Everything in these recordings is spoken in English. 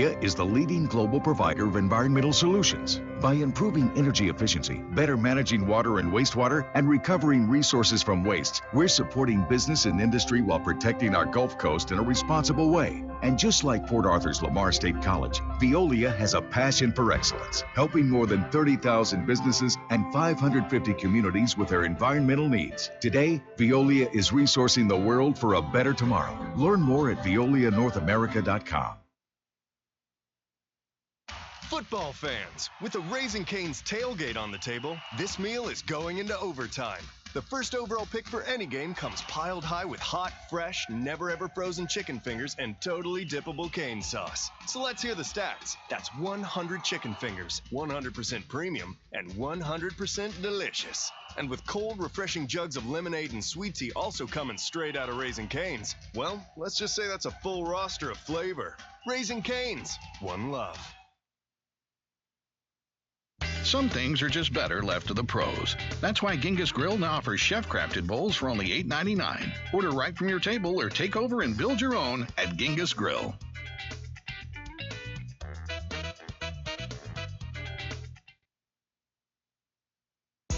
Veolia is the leading global provider of environmental solutions. By improving energy efficiency, better managing water and wastewater, and recovering resources from waste, we're supporting business and industry while protecting our Gulf Coast in a responsible way. And just like Port Arthur's Lamar State College, Veolia has a passion for excellence, helping more than 30,000 businesses and 550 communities with their environmental needs. Today, Veolia is resourcing the world for a better tomorrow. Learn more at veolianorthamerica.com. Football fans, with a Raising Cane's tailgate on the table, this meal is going into overtime. The first overall pick for any game comes piled high with hot, fresh, never-ever frozen chicken fingers and totally dippable cane sauce. So let's hear the stats. That's 100 chicken fingers, 100% premium, and 100% delicious. And with cold, refreshing jugs of lemonade and sweet tea also coming straight out of Raising Cane's, well, let's just say that's a full roster of flavor. Raising Cane's, one love. Some things are just better left to the pros. That's why Genghis Grill now offers chef-crafted bowls for only $8.99. Order right from your table or take over and build your own at Genghis Grill.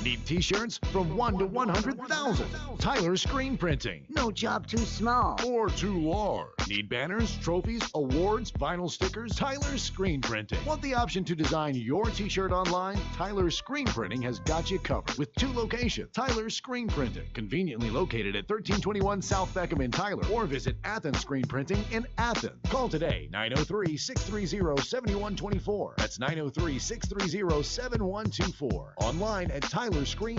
Need t-shirts from 1 to 100,000. Tyler Screen Printing. No job too small or too large. Need banners, trophies, awards, vinyl stickers? Tyler Screen Printing. Want the option to design your t-shirt online? Tyler Screen Printing has got you covered with 2 locations. Tyler Screen Printing, conveniently located at 1321 South Beckham in Tyler, or visit Athens Screen Printing in Athens. Call today, 903-630-7124. That's 903-630-7124. Online at tylerscreen.com.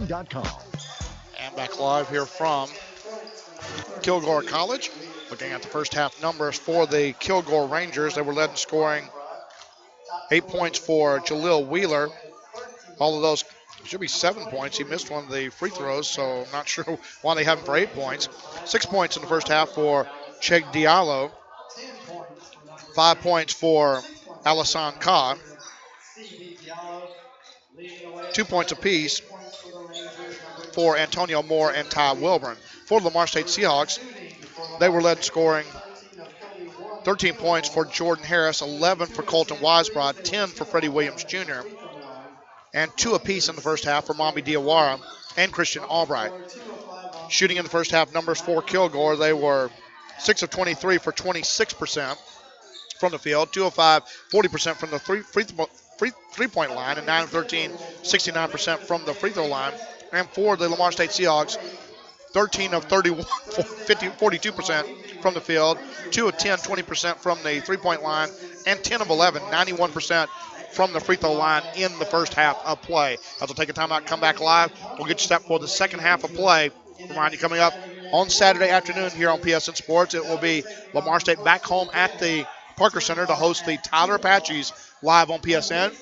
And back live here from Kilgore College. Looking at the first half numbers for the Kilgore Rangers, they were led in scoring 8 points for Jaleel Wheeler. All of those should be 7 points. He missed one of the free throws, so I'm not sure why they have him for 8 points. 6 points in the first half for Cheick Diallo. 5 points for Alassane Ka. 2 points apiece for Antonio Moore and Ty Wilburn. For the Lamar State Seahawks, they were led in scoring 13 points for Jordan Harris, 11 for Colton Weisbrod, 10 for Freddie Williams Jr., and 2 apiece in the first half for Mami Diawara and Christian Albright. Shooting in the first half numbers for Kilgore, they were 6 of 23 for 26% from the field, 2 of 5, 40% from the three-point line, and 9 of 13, 69% from the free throw line. And for the Lamar State Seahawks, 13 of 31, 42% from the field, 2 of 10, 20% from the three-point line, and 10 of 11, 91% from the free throw line in the first half of play. As we'll take a timeout, come back live. We'll get you set for the second half of play. Remind you, coming up on Saturday afternoon here on PSN Sports, it will be Lamar State back home at the Parker Center to host the Tyler Apaches live on PSN.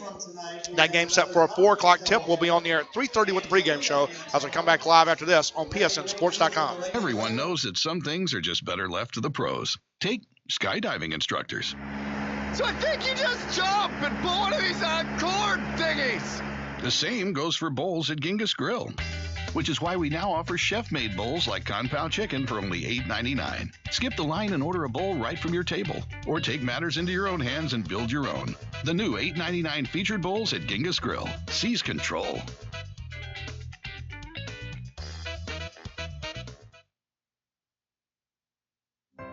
That game set for a 4 o'clock tip. We'll be on the air at 3:30 with the pregame show as we come back live after this on PSNSports.com. Everyone knows that some things are just better left to the pros. Take skydiving instructors. So I think you just jump and pull one of these cord thingies. The same goes for bowls at Genghis Grill, which is why we now offer chef-made bowls like Compound Chicken for only $8.99. Skip the line and order a bowl right from your table, or take matters into your own hands and build your own. The new $8.99 featured bowls at Genghis Grill. Seize control.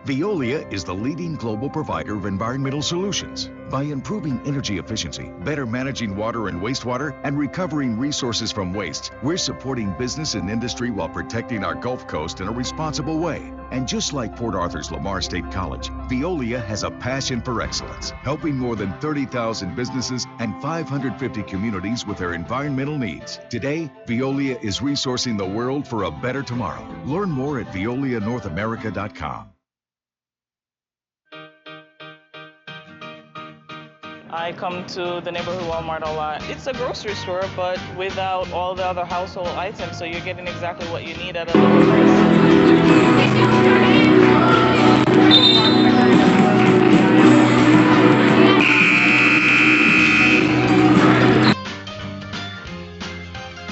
Veolia is the leading global provider of environmental solutions. By improving energy efficiency, better managing water and wastewater, and recovering resources from waste, we're supporting business and industry while protecting our Gulf Coast in a responsible way. And just like Port Arthur's Lamar State College, Veolia has a passion for excellence, helping more than 30,000 businesses and 550 communities with their environmental needs. Today, Veolia is resourcing the world for a better tomorrow. Learn more at veolianorthamerica.com. I come to the neighborhood Walmart a lot. It's a grocery store, but without all the other household items, so you're getting exactly what you need at a lower price.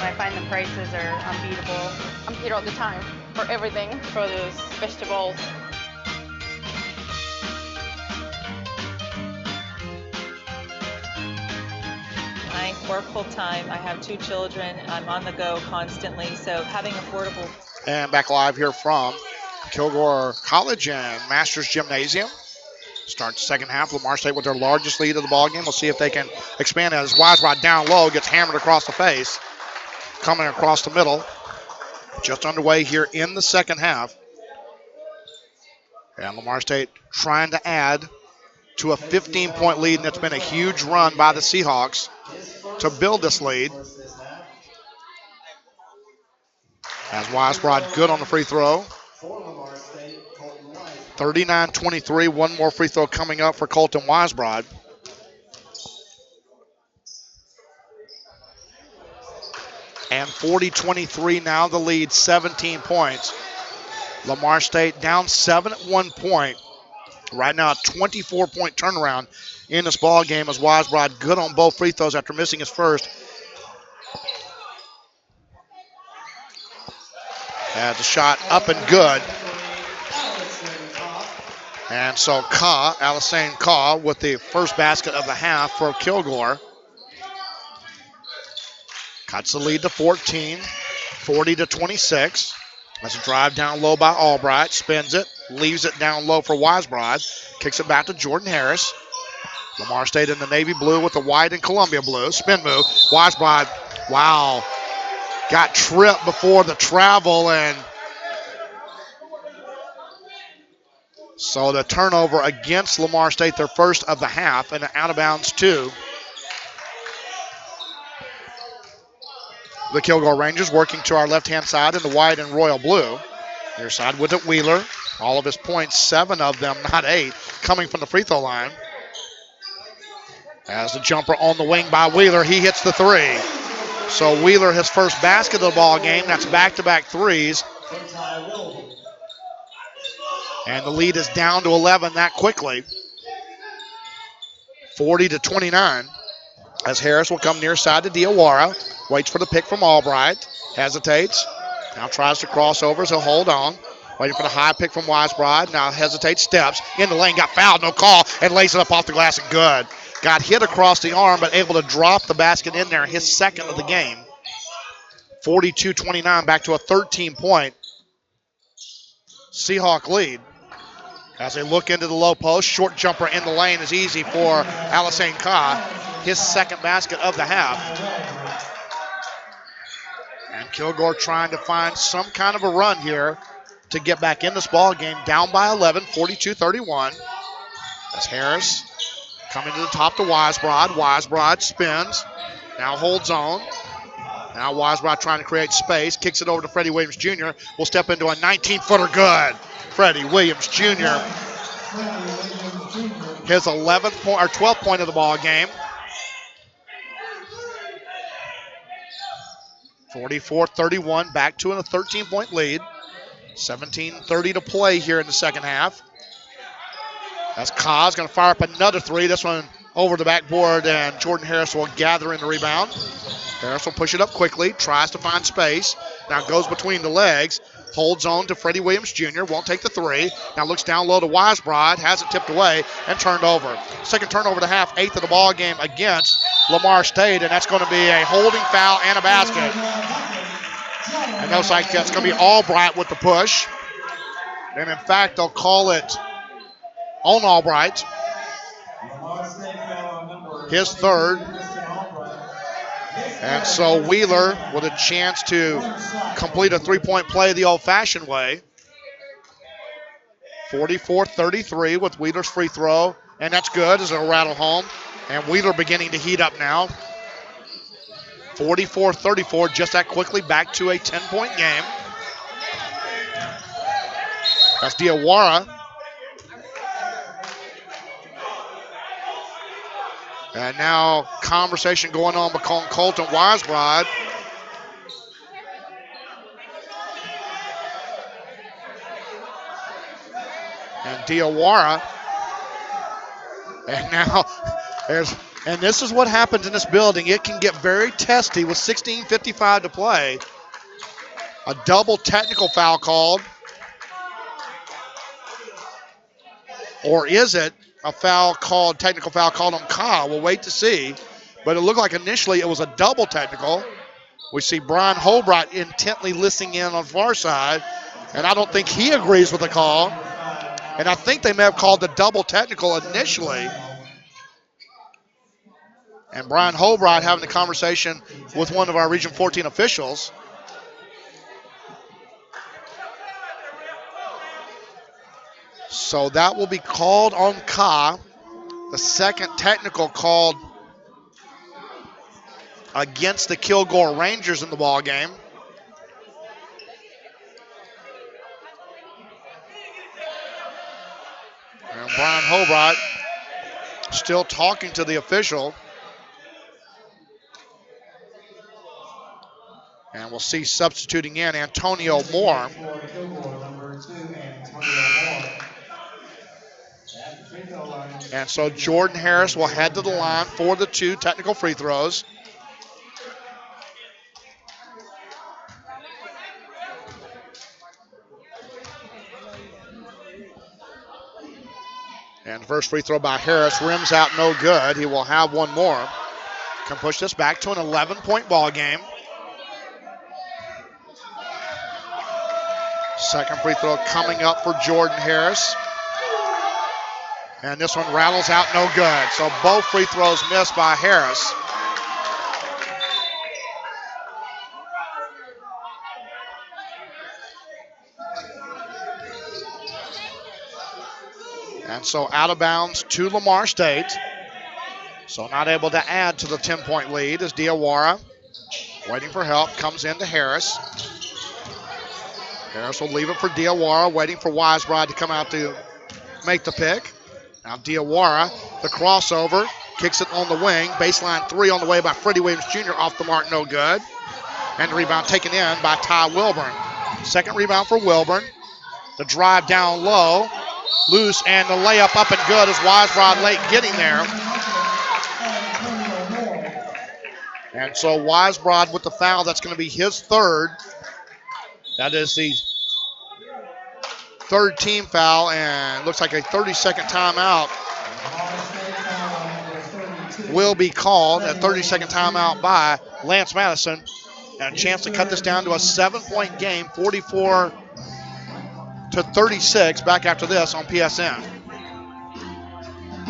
I find the prices are unbeatable. I'm here all the time for everything, produce, vegetables. work full time. I have 2 children. I'm on the go constantly. So having affordable. And back live here from Kilgore College and Masters Gymnasium. Starts the second half. Lamar State with their largest lead of the ball game. We'll see if they can expand it as Weisbrod down low gets hammered across the face. Coming across the middle. Just underway here in the second half. And Lamar State trying to add to a 15-point lead, and it's been a huge run by the Seahawks to build this lead. As Weisbrod good on the free throw. 39-23, one more free throw coming up for Colton Weisbrod. And 40-23 now the lead, 17 points. Lamar State down 7 at one point. Right now a 24-point turnaround in this ball game as Weisbrod good on both free throws after missing his first. Has a shot up and good. And so Alisane Kaw with the first basket of the half for Kilgore. Cuts the lead to 14, 40-26. That's a drive down low by Albright. Spins it, leaves it down low for Weisbrod. Kicks it back to Jordan Harris. Lamar State in the navy blue with the white and Columbia blue. Spin move. Weisbrod, wow. Got tripped before the travel, and so the turnover against Lamar State, their first of the half, and an out of bounds two. The Kilgore Rangers working to our left-hand side in the white and royal blue. Near side with it, Wheeler. All of his points, 7 of them, not 8, coming from the free throw line. As the jumper on the wing by Wheeler, he hits the 3. So Wheeler, his first basket of the ball game. That's back-to-back threes. And the lead is down to 11 that quickly. 40-29. As Harris will come near side to Diawara. Waits for the pick from Albright. Hesitates. Now tries to cross over, so hold on. Waiting for the high pick from Weisbrod. Now hesitates, steps in the lane, got fouled, no call, and lays it up off the glass and good. Got hit across the arm, but able to drop the basket in there, his second of the game. 42-29, back to a 13-point Seahawk lead. As they look into the low post, short jumper in the lane is easy for Alisane Kaw, his second basket of the half. And Kilgore trying to find some kind of a run here to get back in this ball game, down by 11, 42-31. As Harris coming to the top to Weisbrod. Weisbrod spins, now holds on. Now Weisbrod trying to create space, kicks it over to Freddie Williams Jr. Will step into a 19-footer good. Freddie Williams Jr. His 11th point or 12th point of the ball game. 44-31, back to a 13-point lead. 17:30 to play here in the second half. As Kaz going to fire up another 3. This one over the backboard, and Jordan Harris will gather in the rebound. Harris will push it up quickly, tries to find space. Now goes between the legs, holds on to Freddie Williams Jr., won't take the 3. Now looks down low to Weisbrod, has it tipped away and turned over. Second turnover to half, 8th of the ball game against Lamar State, and that's going to be a holding foul and a basket. And looks like that's going to be Albright with the push. And in fact, they'll call it on Albright. His third. And so Wheeler with a chance to complete a 3-point play the old-fashioned way. 44-33 with Wheeler's free throw. And that's good as it'll rattle home. And Wheeler beginning to heat up now. 44-34, just that quickly, back to a 10-point game. That's Diawara. And now conversation going on between Colton Weisbrod. And Diawara. And now and this is what happens in this building. It can get very testy with 16:55 to play. A double technical foul called. Or is it a technical foul called on Kaw? We'll wait to see. but it looked like initially it was a double technical. We see Brian Holbright intently listening in on the far side, and I don't think he agrees with the call. And I think they may have called the double technical initially. And Brian Holbright having a conversation with one of our Region 14 officials. So that will be called on Ka. The second technical called against the Kilgore Rangers in the ball game. And Brian Holbright still talking to the official. And we'll see substituting in Antonio Moore. And so Jordan Harris will head to the line for the 2 technical free throws. And the first free throw by Harris rims out no good. He will have one more. Can push this back to an 11-point ball game. Second free throw coming up for Jordan Harris. And this one rattles out no good. So both free throws missed by Harris. And so out of bounds to Lamar State. So not able to add to the 10-point lead as Diawara, waiting for help, comes into Harris. Harris will leave it for Diawara, waiting for Wisebride to come out to make the pick. Now Diawara, the crossover, kicks it on the wing. Baseline 3 on the way by Freddie Williams Jr. Off the mark, no good. And the rebound taken in by Ty Wilburn. Second rebound for Wilburn. The drive down low, loose, and the layup up and good as Wisebride late getting there. And so Wisebride with the foul, that's going to be his third. That is the third team foul, and looks like a 30-second timeout will be called. A 30-second timeout by Lance Madison. And a chance to cut this down to a 7-point game, 44-36, back after this on PSN.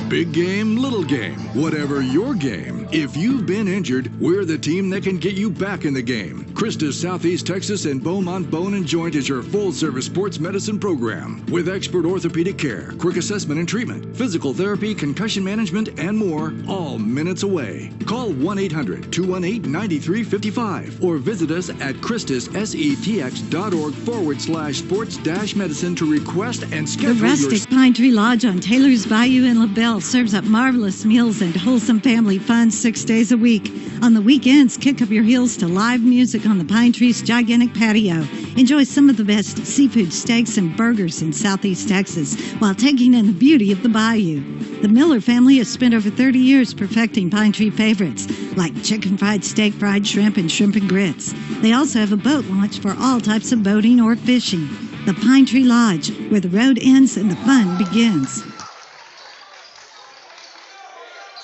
Big game, little game, whatever your game. If you've been injured, we're the team that can get you back in the game. Christus Southeast Texas and Beaumont Bone and Joint is your full-service sports medicine program with expert orthopedic care, quick assessment and treatment, physical therapy, concussion management, and more, all minutes away. Call 1-800-218-9355 or visit us at christussetx.org/sports-medicine to request and schedule The rustic Pine Tree Lodge on Taylor's Bayou in LaBelle serves up marvelous meals and wholesome family fun 6 days a week. On the weekends, kick up your heels to live music on the Pine Tree's gigantic patio. Enjoy some of the best seafood steaks and burgers in Southeast Texas while taking in the beauty of the bayou. The Miller family has spent over 30 years perfecting Pine Tree favorites like chicken fried steak, fried shrimp, and shrimp and grits. They also have a boat launch for all types of boating or fishing. The Pine Tree Lodge, where the road ends and the fun begins.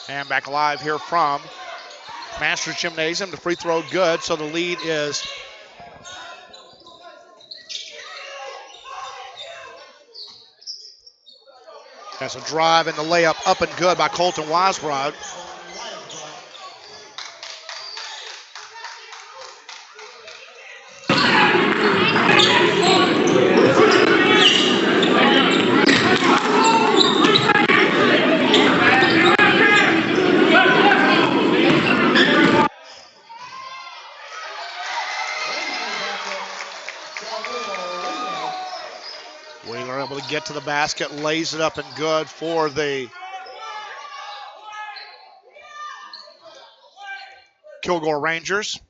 And back live here from Masters Gymnasium. The free throw good, so the lead is that's a drive and the layup up and good by Colton Wisebride. Wheeler able to get to the basket, lays it up and good for the Kilgore Rangers.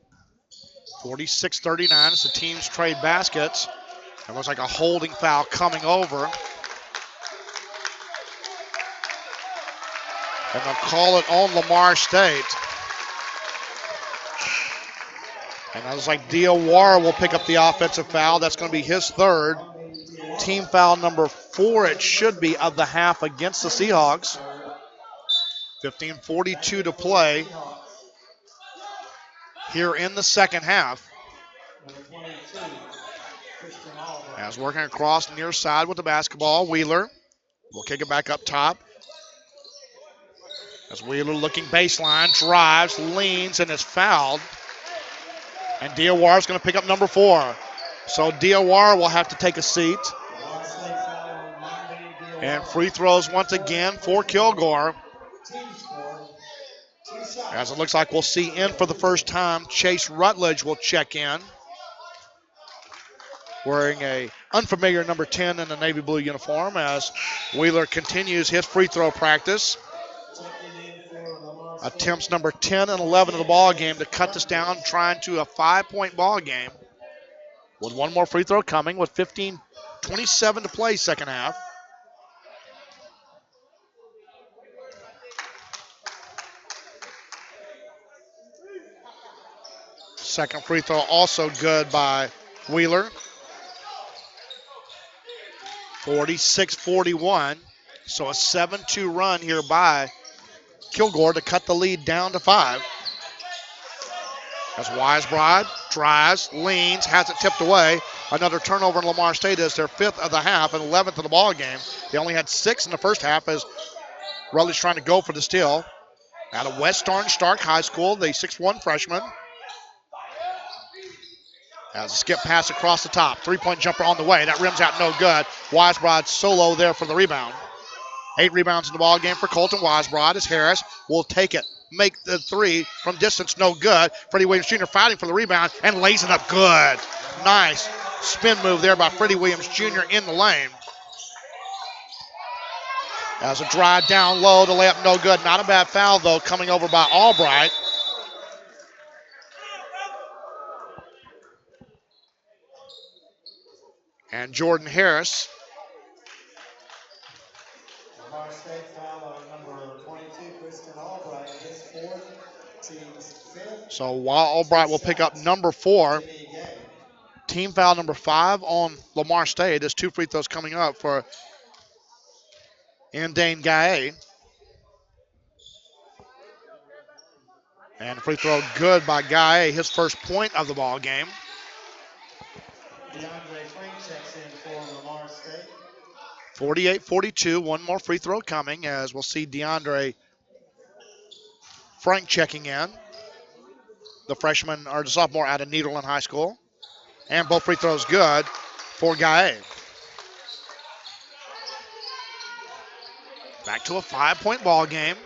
46-39 as the teams trade baskets. It looks like a holding foul coming over. And they'll call it on Lamar State. And it looks like Diawara will pick up the offensive foul. That's going to be his third. Team foul number 4, it should be, of the half against the Seahawks. 15:42 to play here in the second half. As working across the near side with the basketball, Wheeler will kick it back up top. As Wheeler looking baseline, drives, leans, and is fouled. And Diawar is going to pick up number 4. So Diawar will have to take a seat. And free throws once again for Kilgore. As it looks like we'll see in for the first time, Chase Rutledge will check in, wearing a unfamiliar number 10 in the navy blue uniform as Wheeler continues his free throw practice. Attempts number 10 and 11 of the ball game to cut this down, trying to a 5-point ball game. With one more free throw coming with 15:27 to play second half. Second free throw also good by Wheeler. 46-41. So a 7-2 run here by Kilgore to cut the lead down to 5. As Weisbrod drives, leans, has it tipped away. Another turnover in Lamar State is their 5th of the half and 11th of the ball game. They only had 6 in the first half as Rutledge trying to go for the steal. Out of West Orange Stark High School, the 6'1 freshman. As a skip pass across the top. 3-point jumper on the way. That rims out no good. Weisbrod solo there for the rebound. 8 rebounds in the ball game for Colton Weisbrod as Harris will take it. Make the 3 from distance, no good. Freddie Williams Jr. fighting for the rebound and lays it up good. Nice spin move there by Freddie Williams Jr. in the lane. As a drive down low, the layup no good. Not a bad foul though, coming over by Albright. And Jordan Harris. So while Albright will pick up number 4, team foul number 5 on Lamar State. There's 2 free throws coming up for Indane Gaye. And free throw good by Gaye, his first point of the ball game. 48-42, one more free throw coming as we'll see DeAndre Frank checking in. The freshman or the sophomore out of Nederland High School. And both free throws good for Gaye. Back to a 5-point ball game.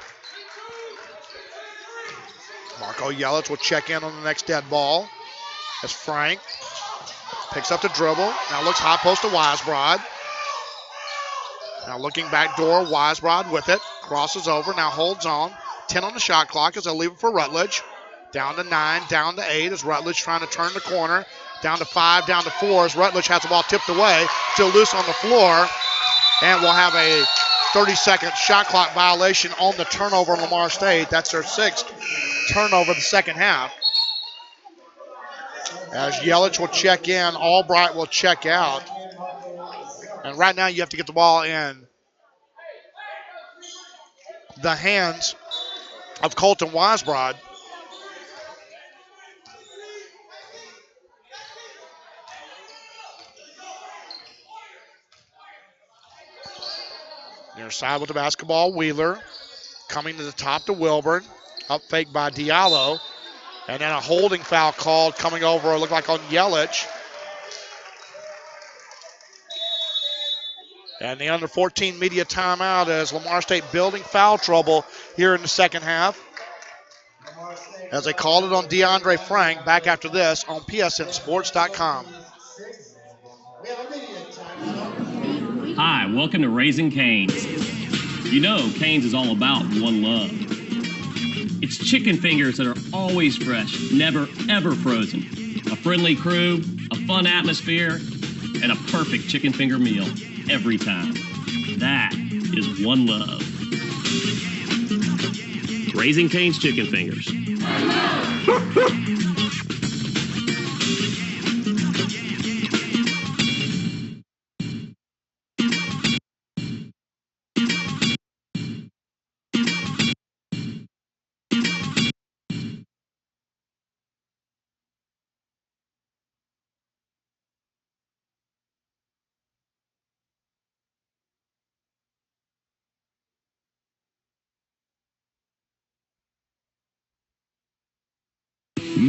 Marco Yelich will check in on the next dead ball as Frank picks up the dribble. Now looks high post to Weisbrod. Now looking back door, Weisbrod with it. Crosses over, now holds on. 10 on the shot clock as they'll leave it for Rutledge. Down to 9, down to 8 as Rutledge trying to turn the corner. Down to 5, down to 4 as Rutledge has the ball tipped away. Still loose on the floor. And we'll have a 30-second shot clock violation on the turnover in Lamar State. That's their 6th turnover of the second half. As Yelich will check in, Albright will check out. And right now you have to get the ball in the hands of Colton Weisbrod. Near side with the basketball, Wheeler. Coming to the top to Wilburn. Up fake by Diallo. And then a holding foul called coming over, it looked like on Yelich. And the under 14 media timeout as Lamar State building foul trouble here in the second half. As they called it on DeAndre Frank. Back after this on PSNSports.com. Hi, welcome to Raising Cane's. You know Cane's is all about one love. It's chicken fingers that are always fresh, never ever frozen. A friendly crew, a fun atmosphere, and a perfect chicken finger meal every time. That is one love. Raising Cane's Chicken Fingers.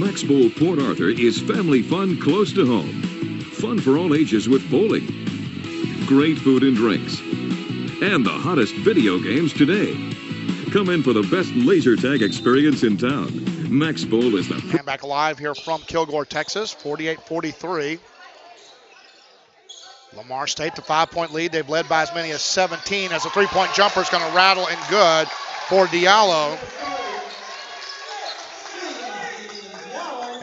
Max Bowl Port Arthur is family fun close to home. Fun for all ages with bowling, great food and drinks, and the hottest video games today. Come in for the best laser tag experience in town. Max Bowl is the... And back live here from Kilgore, Texas, 48-43. Lamar State, the 5-point lead. They've led by as many as 17 as a three-point jumper is going to rattle and good for Diallo.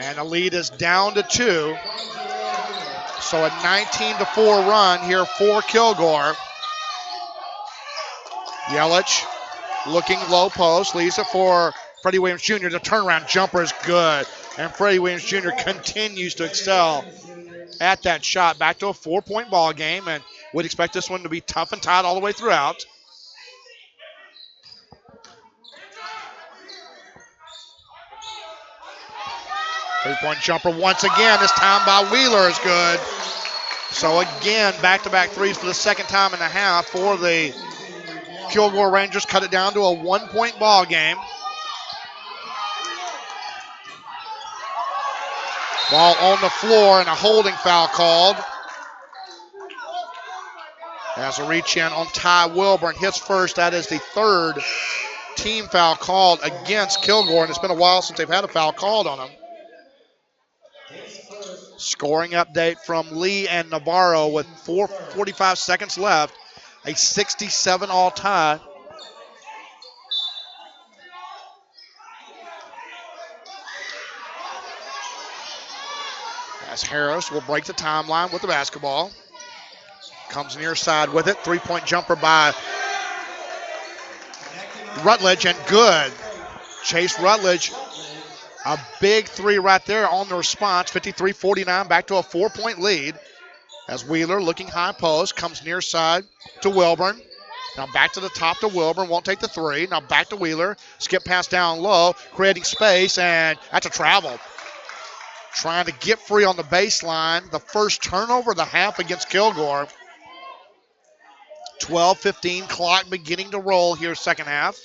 And the lead is down to 2. So a 19-4 run here for Kilgore. Yelich looking low post, leaves it for Freddie Williams Jr. The turnaround jumper is good. And Freddie Williams Jr. continues to excel at that shot. Back to a 4-point ball game, and would expect this one to be tough and tight all the way throughout. Three-point jumper once again, this time by Wheeler is good. So again, back-to-back threes for the second time in the half for the Kilgore Rangers. Cut it down to a 1-point ball game. Ball on the floor and a holding foul called. As a reach in on Ty Wilburn, his first. That is the third team foul called against Kilgore, and it's been a while since they've had a foul called on them. Scoring update from Lee and Navarro with 4:45 seconds left. A 67-all tie. As Harris will break the timeline with the basketball. Comes near side with it. Three-point jumper by Rutledge, and good. Chase Rutledge, a big three right there on the response. 53-49, back to a 4-point lead. As Wheeler looking high post, comes near side to Wilburn. Now back to the top to Wilburn, won't take the three. Now back to Wheeler, skip pass down low, creating space, and that's a travel. Trying to get free on the baseline. The first turnover of the half against Kilgore. 12:15 clock beginning to roll here second half.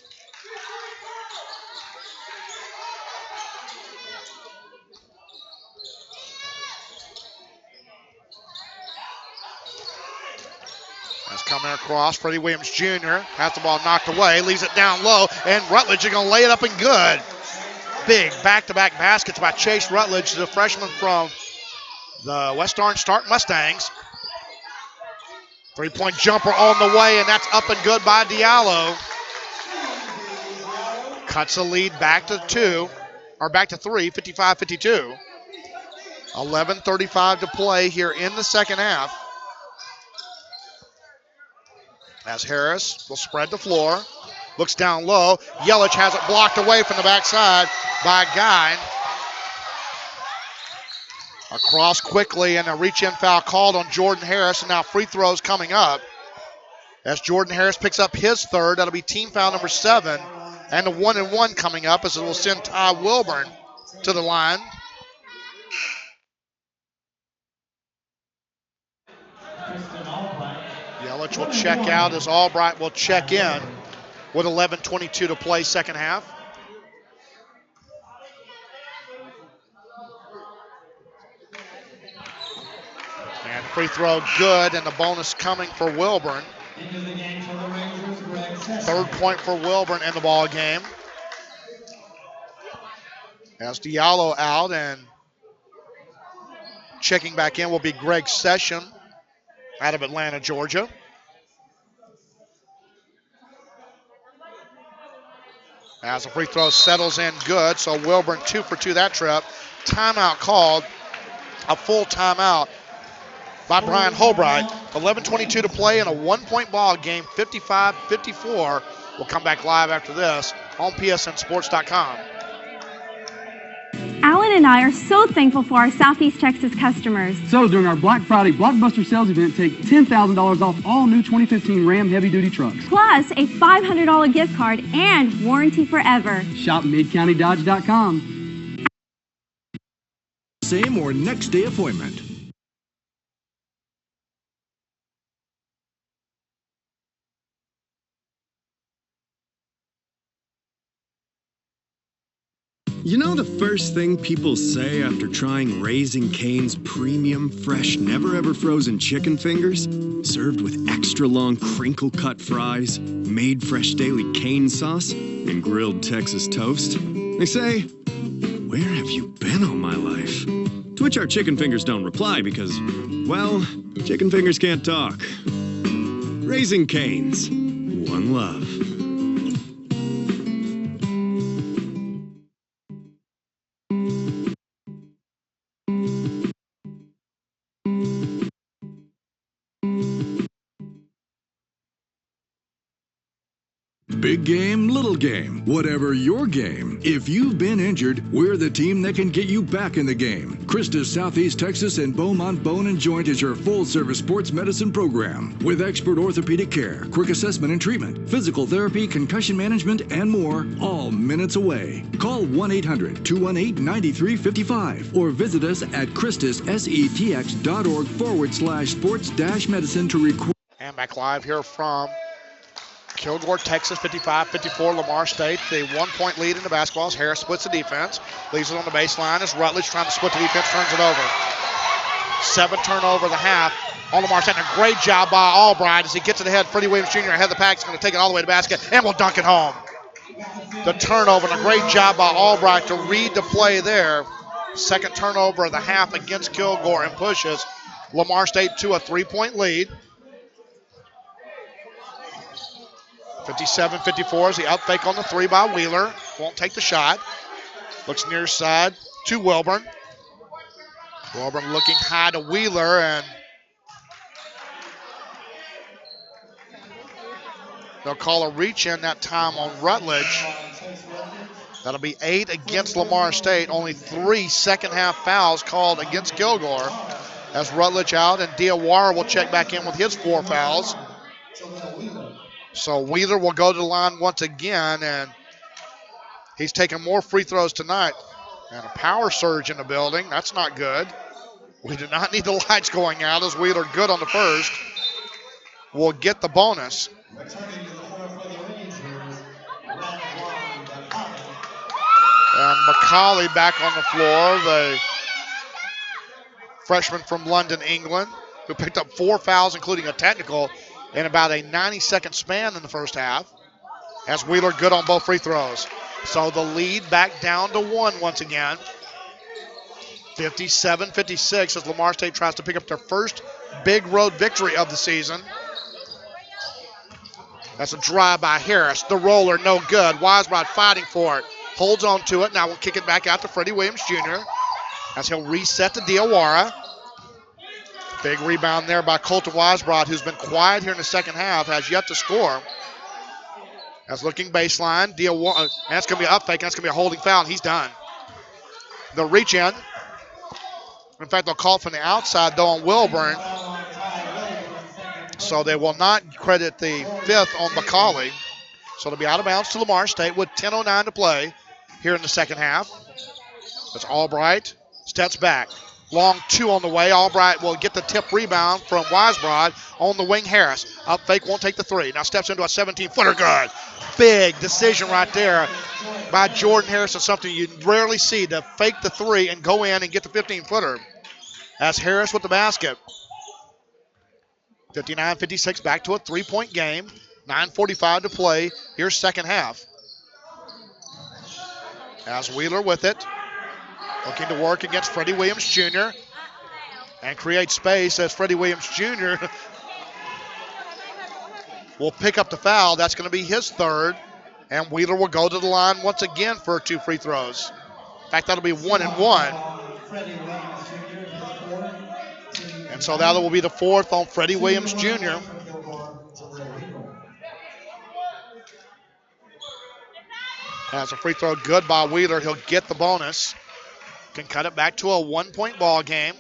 That's coming across. Freddie Williams Jr. has the ball knocked away, leaves it down low, and Rutledge is going to lay it up and good. Big back-to-back baskets by Chase Rutledge, the freshman from the West Orange Stark Mustangs. Three-point jumper on the way, and that's up and good by Diallo. Cuts the lead back to 3, 55-52. 11:35 to play here in the second half. As Harris will spread the floor, looks down low. Yelich has it blocked away from the backside by Guy. Across quickly, and a reach-in foul called on Jordan Harris, and now free throws coming up. As Jordan Harris picks up his third, that'll be team foul number 7, and a 1-and-1 coming up as it will send Ty Wilburn to the line. Yelich will check out as Albright will check in with 11:22 to play second half. And free throw good, and the bonus coming for Wilburn. Third point for Wilburn in the ball game. As Diallo out, and checking back in will be Greg Session out of Atlanta, Georgia. As the free throw settles in good, so Wilburn 2 for 2 that trip. Timeout called, a full timeout by Brian Holbright. 11:22 to play in a 1-point ball game, 55-54. We'll come back live after this on PSNSports.com. Alan and I are so thankful for our Southeast Texas customers. So during our Black Friday Blockbuster sales event, take $10,000 off all new 2015 Ram heavy-duty trucks. Plus a $500 gift card and warranty forever. Shop MidCountyDodge.com. Same or next day appointment. You know the first thing people say after trying Raising Cane's premium, fresh, never-ever frozen chicken fingers? Served with extra long crinkle-cut fries, made fresh daily cane sauce, and grilled Texas toast? They say, "Where have you been all my life?" To which our chicken fingers don't reply because, well, chicken fingers can't talk. Raising Cane's. One love. Big game, little game, whatever your game. If you've been injured, we're the team that can get you back in the game. Christus Southeast Texas and Beaumont Bone and Joint is your full-service sports medicine program with expert orthopedic care, quick assessment and treatment, physical therapy, concussion management, and more, all minutes away. Call 1-800-218-9355 or visit us at christussetx.org/sports-medicine to record. And back live here from Kilgore, Texas, 55-54, Lamar State. The 1-point lead in the basketball as Harris splits the defense. Leaves it on the baseline as Rutledge trying to split the defense, turns it over. 7 turnover in the half on Lamar State. A great job by Albright as he gets it ahead. Freddie Williams Jr. ahead of the pack. He's going to take it all the way to the basket and will dunk it home. The turnover and a great job by Albright to read the play there. Second turnover of the half against Kilgore and pushes Lamar State to a 3-point lead. 57-54 is the up fake on the 3 by Wheeler. Won't take the shot. Looks near side to Wilburn. Wilburn looking high to Wheeler, and they'll call a reach in that time on Rutledge. That'll be 8 against Lamar State. Only 3 second half fouls called against Kilgore as Rutledge out, and Diawara will check back in with his 4 fouls. So Wheeler will go to the line once again, and he's taking more free throws tonight. And a power surge in the building. That's not good. We do not need the lights going out as Wheeler, good on the first, will get the bonus. And McCauley back on the floor, the freshman from London, England, who picked up 4 fouls, including a technical, in about a 90-second span in the first half, as Wheeler good on both free throws. So the lead back down to 1 once again. 57-56 as Lamar State tries to pick up their first big road victory of the season. That's a drive by Harris. The roller, no good. Weisbrod fighting for it. Holds on to it. Now we'll kick it back out to Freddie Williams Jr. as he'll reset to Diawara. Big rebound there by Colton Weisbrod, who's been quiet here in the second half, has yet to score. That's looking baseline. Diawara, that's going to be an up fake. That's going to be a holding foul, and he's done. The reach in. In fact, they'll call it from the outside, though, on Wilburn. So they will not credit the 5th on McCauley. So it'll be out of bounds to Lamar State with 10:09 to play here in the second half. That's Albright. Steps back. Long 2 on the way. Albright will get the tip rebound from Weisbrod on the wing. Harris. Up fake, won't take the 3. Now steps into a 17-footer good. Big decision right there by Jordan Harris. It's something you rarely see, to fake the 3 and go in and get the 15-footer. That's Harris with the basket. 59-56, back to a 3-point game. 9:45 to play. Here's second half. As Wheeler with it. Looking to work against Freddie Williams Jr. and create space as Freddie Williams Jr. will pick up the foul. That's going to be his 3rd. And Wheeler will go to the line once again for 2 free throws. In fact, that'll be 1 and 1. And so that will be the 4th on Freddie Williams Jr. As a free throw good by Wheeler, he'll get the bonus. Can cut it back to a 1-point ball game.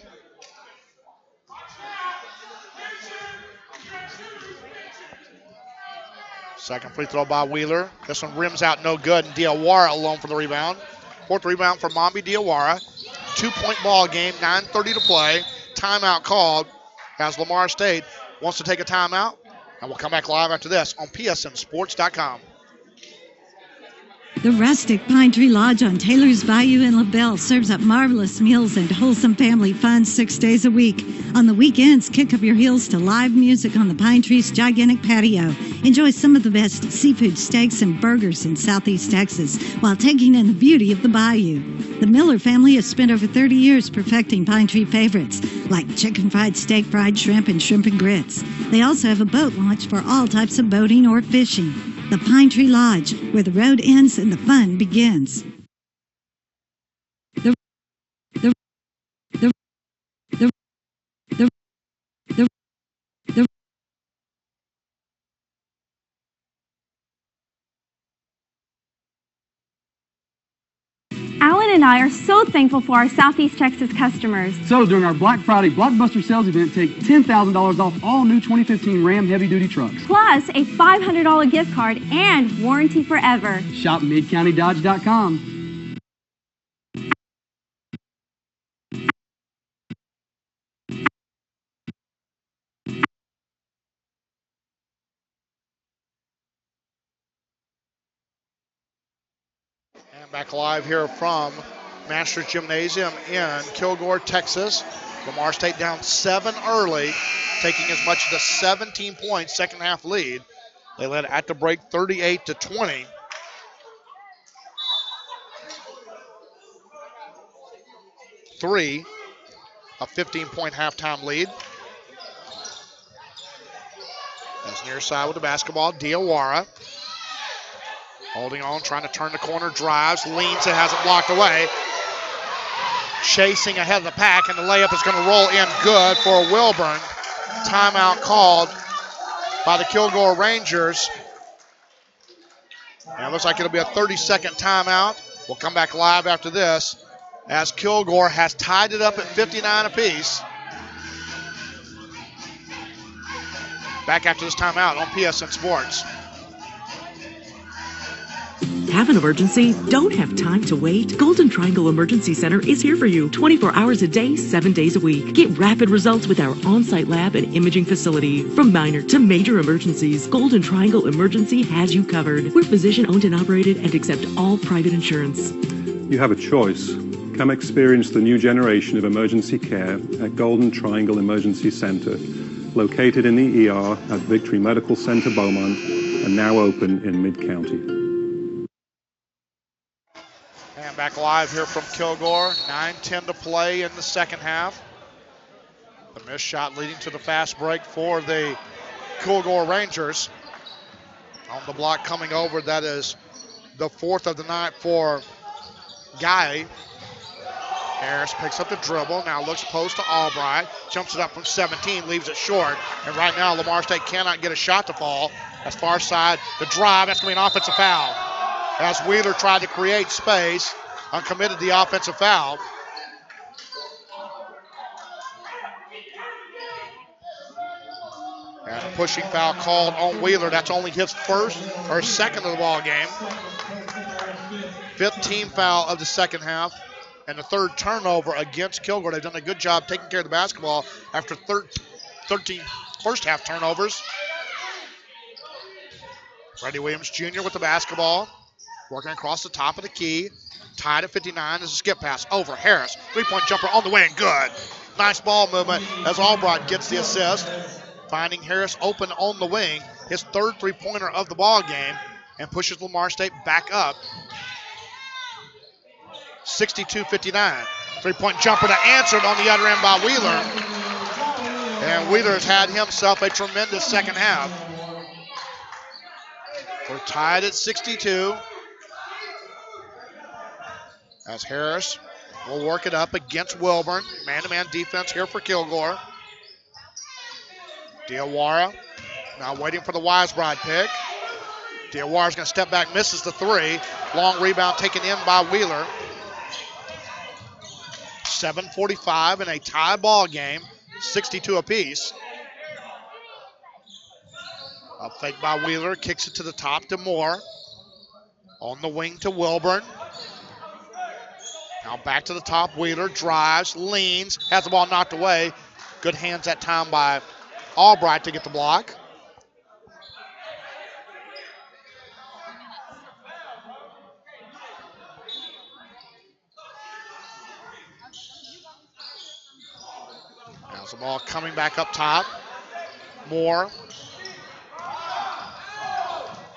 Second free throw by Wheeler. This one rims out no good, and Diawara alone for the rebound. 4th rebound for Mambi Diawara. 2-point ball game, 9:30 to play. Timeout called as Lamar State wants to take a timeout. And we'll come back live after this on PSNSports.com. The rustic Pine Tree Lodge on Taylor's Bayou in LaBelle serves up marvelous meals and wholesome family fun 6 days a week. On the weekends, kick up your heels to live music on the Pine Tree's gigantic patio. Enjoy some of the best seafood steaks and burgers in Southeast Texas while taking in the beauty of the bayou. The Miller family has spent over 30 years perfecting Pine Tree favorites like chicken fried steak, fried shrimp, and shrimp and grits. They also have a boat launch for all types of boating or fishing. The Pine Tree Lodge, where the road ends and the fun begins. Alan and I are so thankful for our Southeast Texas customers. So during our Black Friday Blockbuster Sales event, take $10,000 off all new 2015 Ram heavy-duty trucks. Plus a $500 gift card and warranty forever. Shop MidCountyDodge.com. And back live here from Masters Gymnasium in Kilgore, Texas. Lamar State down 7 early, taking as much as a 17-point second half lead. They led at the break 38-20. A 15-point halftime lead. That's near side with the basketball, Diawara. Holding on, trying to turn the corner, drives, leans, it has it blocked away. Chasing ahead of the pack, and the layup is going to roll in good for Wilburn. Timeout called by the Kilgore Rangers. And it looks like it'll be a 30-second timeout. We'll come back live after this as Kilgore has tied it up at 59 apiece. Back after this timeout on PSN Sports. Have an emergency? Don't have time to wait? Golden Triangle Emergency Center is here for you 24 hours a day, 7 days a week. Get rapid results with our on-site lab and imaging facility. From minor to major emergencies, Golden Triangle Emergency has you covered. We're physician-owned and operated and accept all private insurance. You have a choice. Come experience the new generation of emergency care at Golden Triangle Emergency Center, located in the ER at Victory Medical Center Beaumont and now open in Mid-County. Back live here from Kilgore. 9:10 to play in the second half. The missed shot leading to the fast break for the Kilgore Rangers. On the block coming over, that is the 4th of the night for Guy. Harris picks up the dribble, now looks post to Albright. Jumps it up from 17, leaves it short. And right now, Lamar State cannot get a shot to fall. That's far side, the drive, that's going to be an offensive foul. As Wheeler tried to create space, uncommitted the offensive foul. And a pushing foul called on Wheeler. That's only his first or second of the ball game. 5th team foul of the second half. And the 3rd turnover against Kilgore. They've done a good job taking care of the basketball after 13 first half turnovers. Freddie Williams Jr. with the basketball. Working across the top of the key. Tied at 59. There's a skip pass over Harris. 3-point jumper on the wing. Good. Nice ball movement as Albright gets the assist. Finding Harris open on the wing. His 3rd 3-pointer of the ball game. And pushes Lamar State back up. 62-59. 3-point jumper to answered on the other end by Wheeler. And Wheeler has had himself a tremendous second half. We're tied at 62. As Harris will work it up against Wilburn. Man-to-man defense here for Kilgore. Diawara now waiting for the Wisebride pick. Diawara's going to step back, misses the 3. Long rebound taken in by Wheeler. 7:45 in a tie ball game, 62 apiece. A fake by Wheeler, kicks it to the top to Moore. On the wing to Wilburn. Now back to the top, Wheeler drives, leans, has the ball knocked away. Good hands that time by Albright to get the block. As the ball coming back up top. Moore.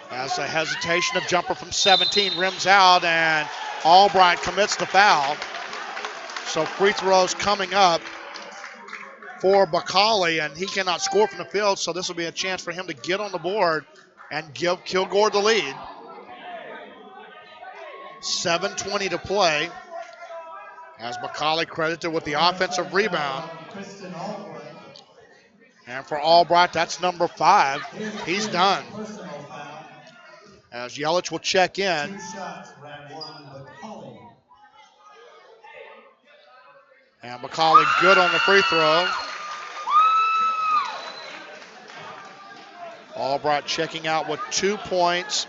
Has a hesitation of jumper from 17, rims out, and Albright commits the foul. So free throws coming up for Bacali, and he cannot score from the field, so this will be a chance for him to get on the board and give Kilgore the lead. 7:20 to play. As Bacali credited with the offensive rebound. And for Albright, that's number 5. He's done. As Yelich will check in. And Bacali good on the free throw. Albright checking out with 2 points,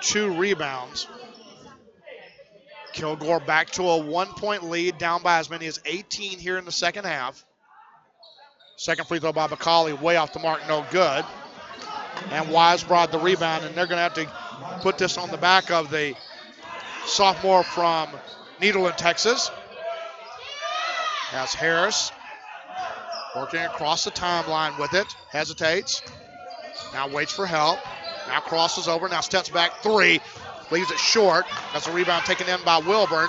2 rebounds. Kilgore back to a 1-point lead, down by as many as 18 here in the second half. Second free throw by Bacali, way off the mark, no good. And Wisebroad the rebound, and they're going to have to put this on the back of the sophomore from Nederland, Texas. As Harris working across the timeline with it, hesitates. Now waits for help. Now crosses over, now steps back 3. Leaves it short. That's a rebound taken in by Wilburn.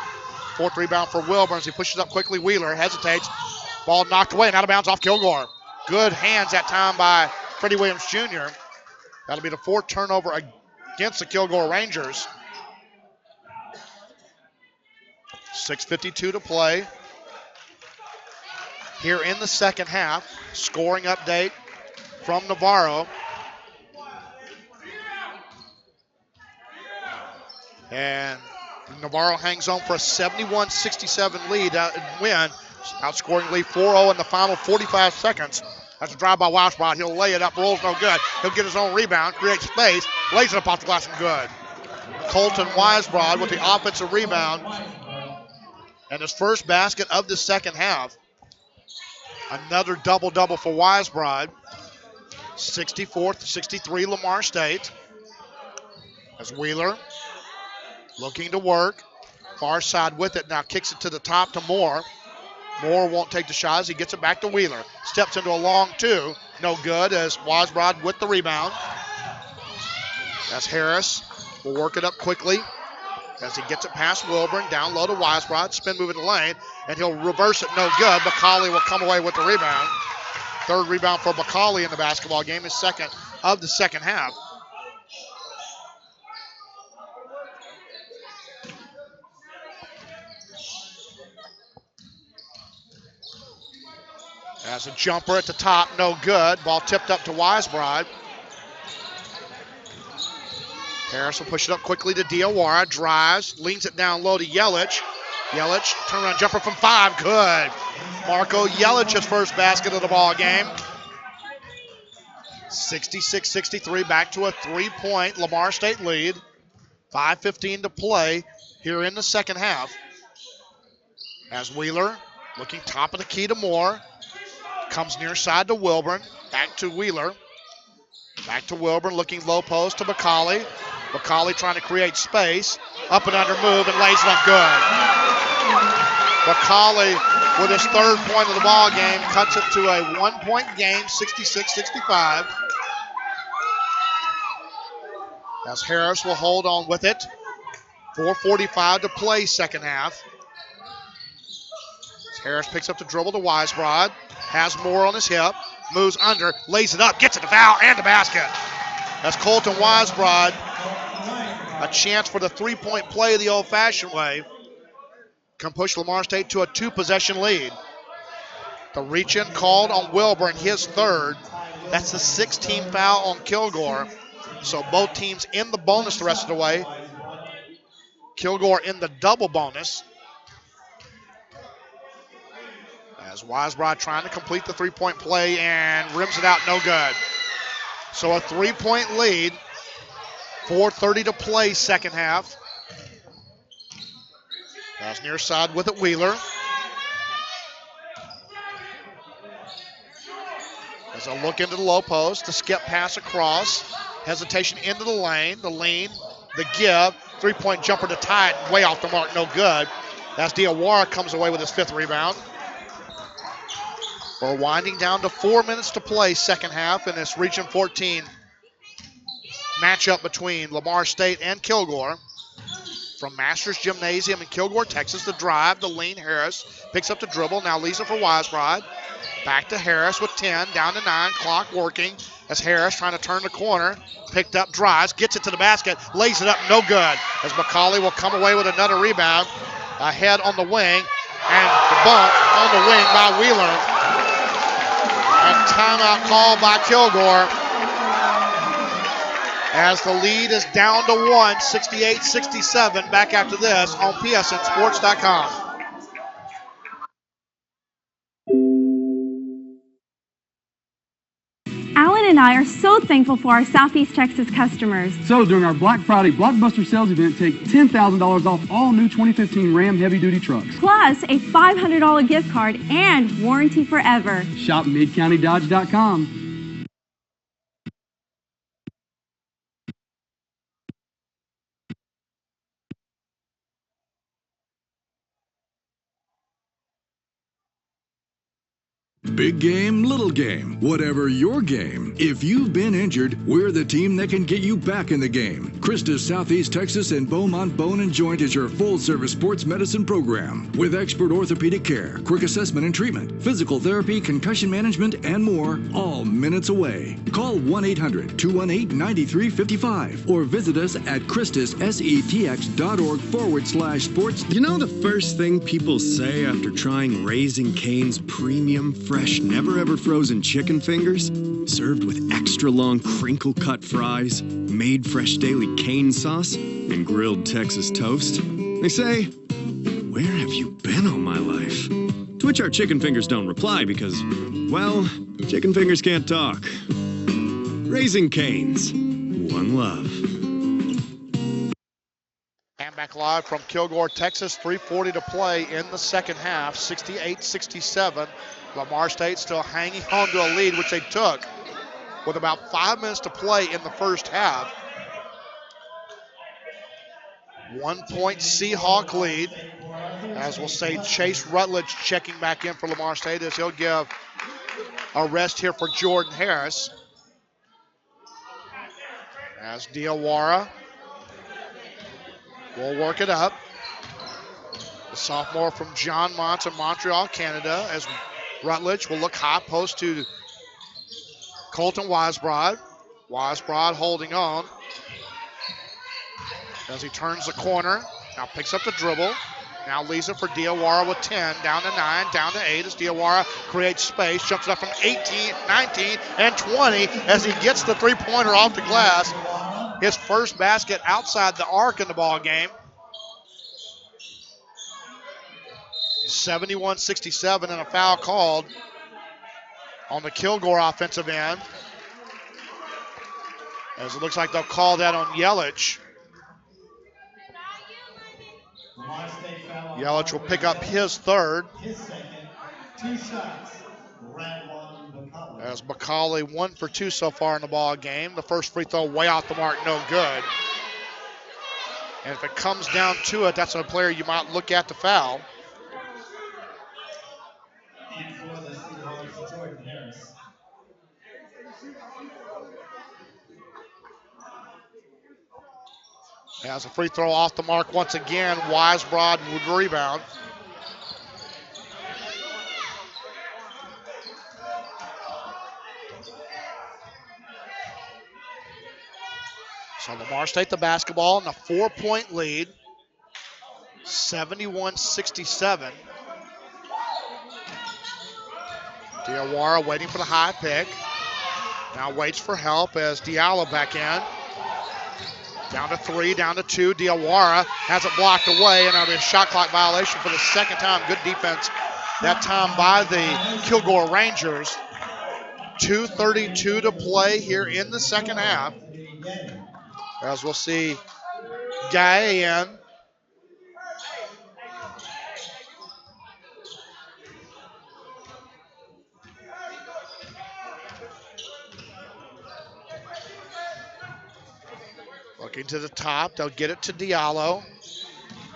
4th rebound for Wilburn as he pushes up quickly. Wheeler hesitates. Ball knocked away and out of bounds off Kilgore. Good hands that time by Freddie Williams Jr. That'll be the 4th turnover against the Kilgore Rangers. 6:52 to play here in the second half. Scoring update from Navarro. And Navarro hangs on for a 71-67 lead win. Outscoring lead 4-0 in the final 45 seconds. That's a drive by Wisebroad. He'll lay it up, rolls no good. He'll get his own rebound, creates space, lays it up off the glass and good. Colton Wisebroad with the offensive rebound. And his first basket of the second half. Another double-double for Wisebroad. 64-63 Lamar State. As Wheeler looking to work. Far side with it. Now kicks it to the top to Moore. Moore won't take the shot as he gets it back to Wheeler. Steps into a long 2. No good as Wisebroad with the rebound. As Harris will work it up quickly as he gets it past Wilburn. Down low to Wisebroad. Spin move in the lane. And he'll reverse it. No good. Bacali will come away with the rebound. 3rd rebound for Bacali in the basketball game. His second of the second half. As a jumper at the top, no good. Ball tipped up to Wisebroad. Harris will push it up quickly to Diawara. Drives, leans it down low to Yelich. Yelich, turnaround jumper from 5, good. Marco Yelich's first basket of the ball game. 66-63, back to a 3-point Lamar State lead. 5:15 to play here in the second half. As Wheeler looking top of the key to Moore. Comes near side to Wilburn. Back to Wheeler. Back to Wilburn, looking low post to Bacali. Bacali trying to create space. Up and under move and lays it up good. Bacali with his 3rd point of the ball game cuts it to a 1-point game, 66-65. As Harris will hold on with it. 4:45 to play second half. As Harris picks up the dribble to Wisebroad. Has Moore on his hip, moves under, lays it up, gets it to foul and the basket. That's Colton Wisebroad. A chance for the 3-point play the old-fashioned way. Can push Lamar State to a 2-possession lead. The reach-in called on Wilburn, his 3rd. That's the 6th team foul on Kilgore. So both teams in the bonus the rest of the way. Kilgore in the double bonus. As Wisebroad trying to complete the 3-point play and rims it out, no good. So a 3-point lead. 4:30 to play second half. As near side with it, Wheeler. As a look into the low post, the skip pass across. Hesitation into the lane, the lean, the give. 3-point jumper to tie it, way off the mark, no good. As Diawara comes away with his 5th rebound. We're winding down to 4 minutes to play second half in this Region 14 matchup between Lamar State and Kilgore. From Masters Gymnasium in Kilgore, Texas, the drive, the lean. Harris picks up the dribble. Now Lisa for Wisebrod. Back to Harris with 10, down to 9, clock working. As Harris trying to turn the corner, picked up, drives, gets it to the basket, lays it up, no good. As McCauley will come away with another rebound. Ahead on the wing, and the bump on the wing by Wheeler. And timeout called by Kilgore. As the lead is down to 1, 68-67. Back after this on PSNSports.com. Alan and I are so thankful for our Southeast Texas customers. So during our Black Friday Blockbuster Sales event, take $10,000 off all new 2015 Ram heavy-duty trucks. Plus a $500 gift card and warranty forever. Shop MidCountyDodge.com. Big game, little game, whatever your game. If you've been injured, we're the team that can get you back in the game. Christus Southeast Texas and Beaumont Bone and Joint is your full-service sports medicine program with expert orthopedic care, quick assessment and treatment, physical therapy, concussion management, and more, all minutes away. Call 1-800-218-9355 or visit us at christussetx.org/sports. You know the first thing people say after trying Raising Cane's premium fresh, never-ever frozen chicken fingers? Served with extra long crinkle-cut fries, made fresh daily cane sauce, and grilled Texas toast? They say, "Where have you been all my life?" To which our chicken fingers don't reply because, well, chicken fingers can't talk. Raising Cane's. One love. And back live from Kilgore, Texas. 3:40 to play in the second half. 68-67. Lamar State still hanging on to a lead, which they took with about 5 minutes to play in the first half. 1 point Seahawk lead. As we'll say, Chase Rutledge checking back in for Lamar State as he'll give a rest here for Jordan Harris. As Diawara will work it up. The sophomore from John Mont in Montreal, Canada, as Rutledge will look high post to Colton Wisebrod. Wisebrod holding on as he turns the corner. Now picks up the dribble. Now leaves it for Diawara with 10. Down to 9, down to 8 as Diawara creates space. Jumps it up from 18, 19, and 20 as he gets the three-pointer off the glass. His first basket outside the arc in the ball game. 71-67 and a foul called on the Kilgore offensive end. As it looks like they'll call that on Yelich. Yelich will pick up his third. As McCauley 1 for 2 so far in the ball game. The first free throw way off the mark, no good. And if it comes down to it, that's a player you might look at to foul. Has a free throw off the mark once again. Wisebrod would rebound. So Lamar State the basketball in a 4-point lead. 71-67. Diawara waiting for the high pick. Now waits for help as Diallo back in. Down to 3, down to 2. Diawara has it blocked away, and a shot clock violation for the second time. Good defense that time by the Kilgore Rangers. 2:32 to play here in the second half. As we'll see Guy in. Looking to the top, they'll get it to Diallo.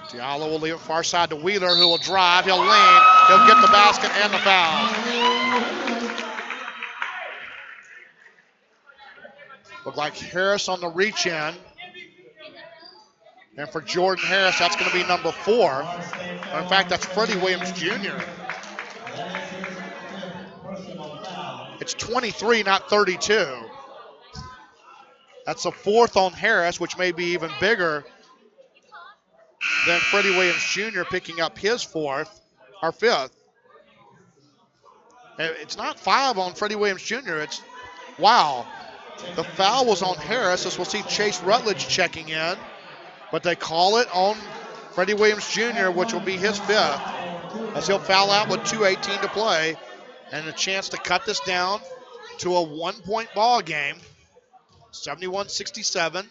Diallo will leave it far side to Wheeler, who will drive, he'll lean, he'll get the basket and the foul. Look like Harris on the reach in. And for Jordan Harris, that's going to be number 4. In fact, that's Freddie Williams Jr. It's 23, not 32. That's the 4th on Harris, which may be even bigger than Freddie Williams Jr. picking up his 4th, or 5th. It's not 5 on Freddie Williams Jr. It's, wow. The foul was on Harris, as we'll see Chase Rutledge checking in. But they call it on Freddie Williams Jr., which will be his 5th, as he'll foul out with 2:18 to play, and a chance to cut this down to a 1-point ball game, 71-67.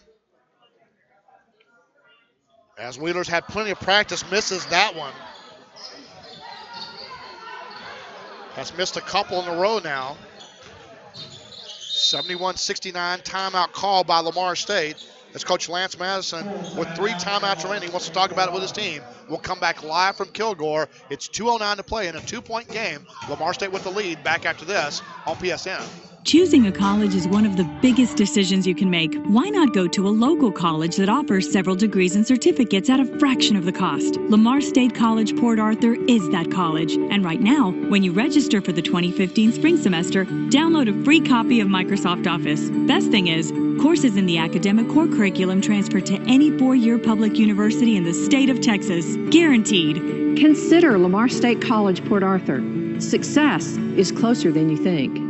As Wheeler's had plenty of practice, misses that one. Has missed a couple in a row now. 71-69, timeout call by Lamar State. As Coach Lance Madison, with 3 timeouts remaining, wants to talk about it with his team. We'll come back live from Kilgore. It's 2:09 to play in a 2-point game. Lamar State with the lead. Back after this on PSN. Choosing a college is one of the biggest decisions you can make. Why not go to a local college that offers several degrees and certificates at a fraction of the cost? Lamar State College Port Arthur is that college. And right now, when you register for the 2015 spring semester, download a free copy of Microsoft Office. Best thing is, courses in the academic core curriculum transfer to any 4-year public university in the state of Texas. Guaranteed. Consider Lamar State College Port Arthur. Success is closer than you think.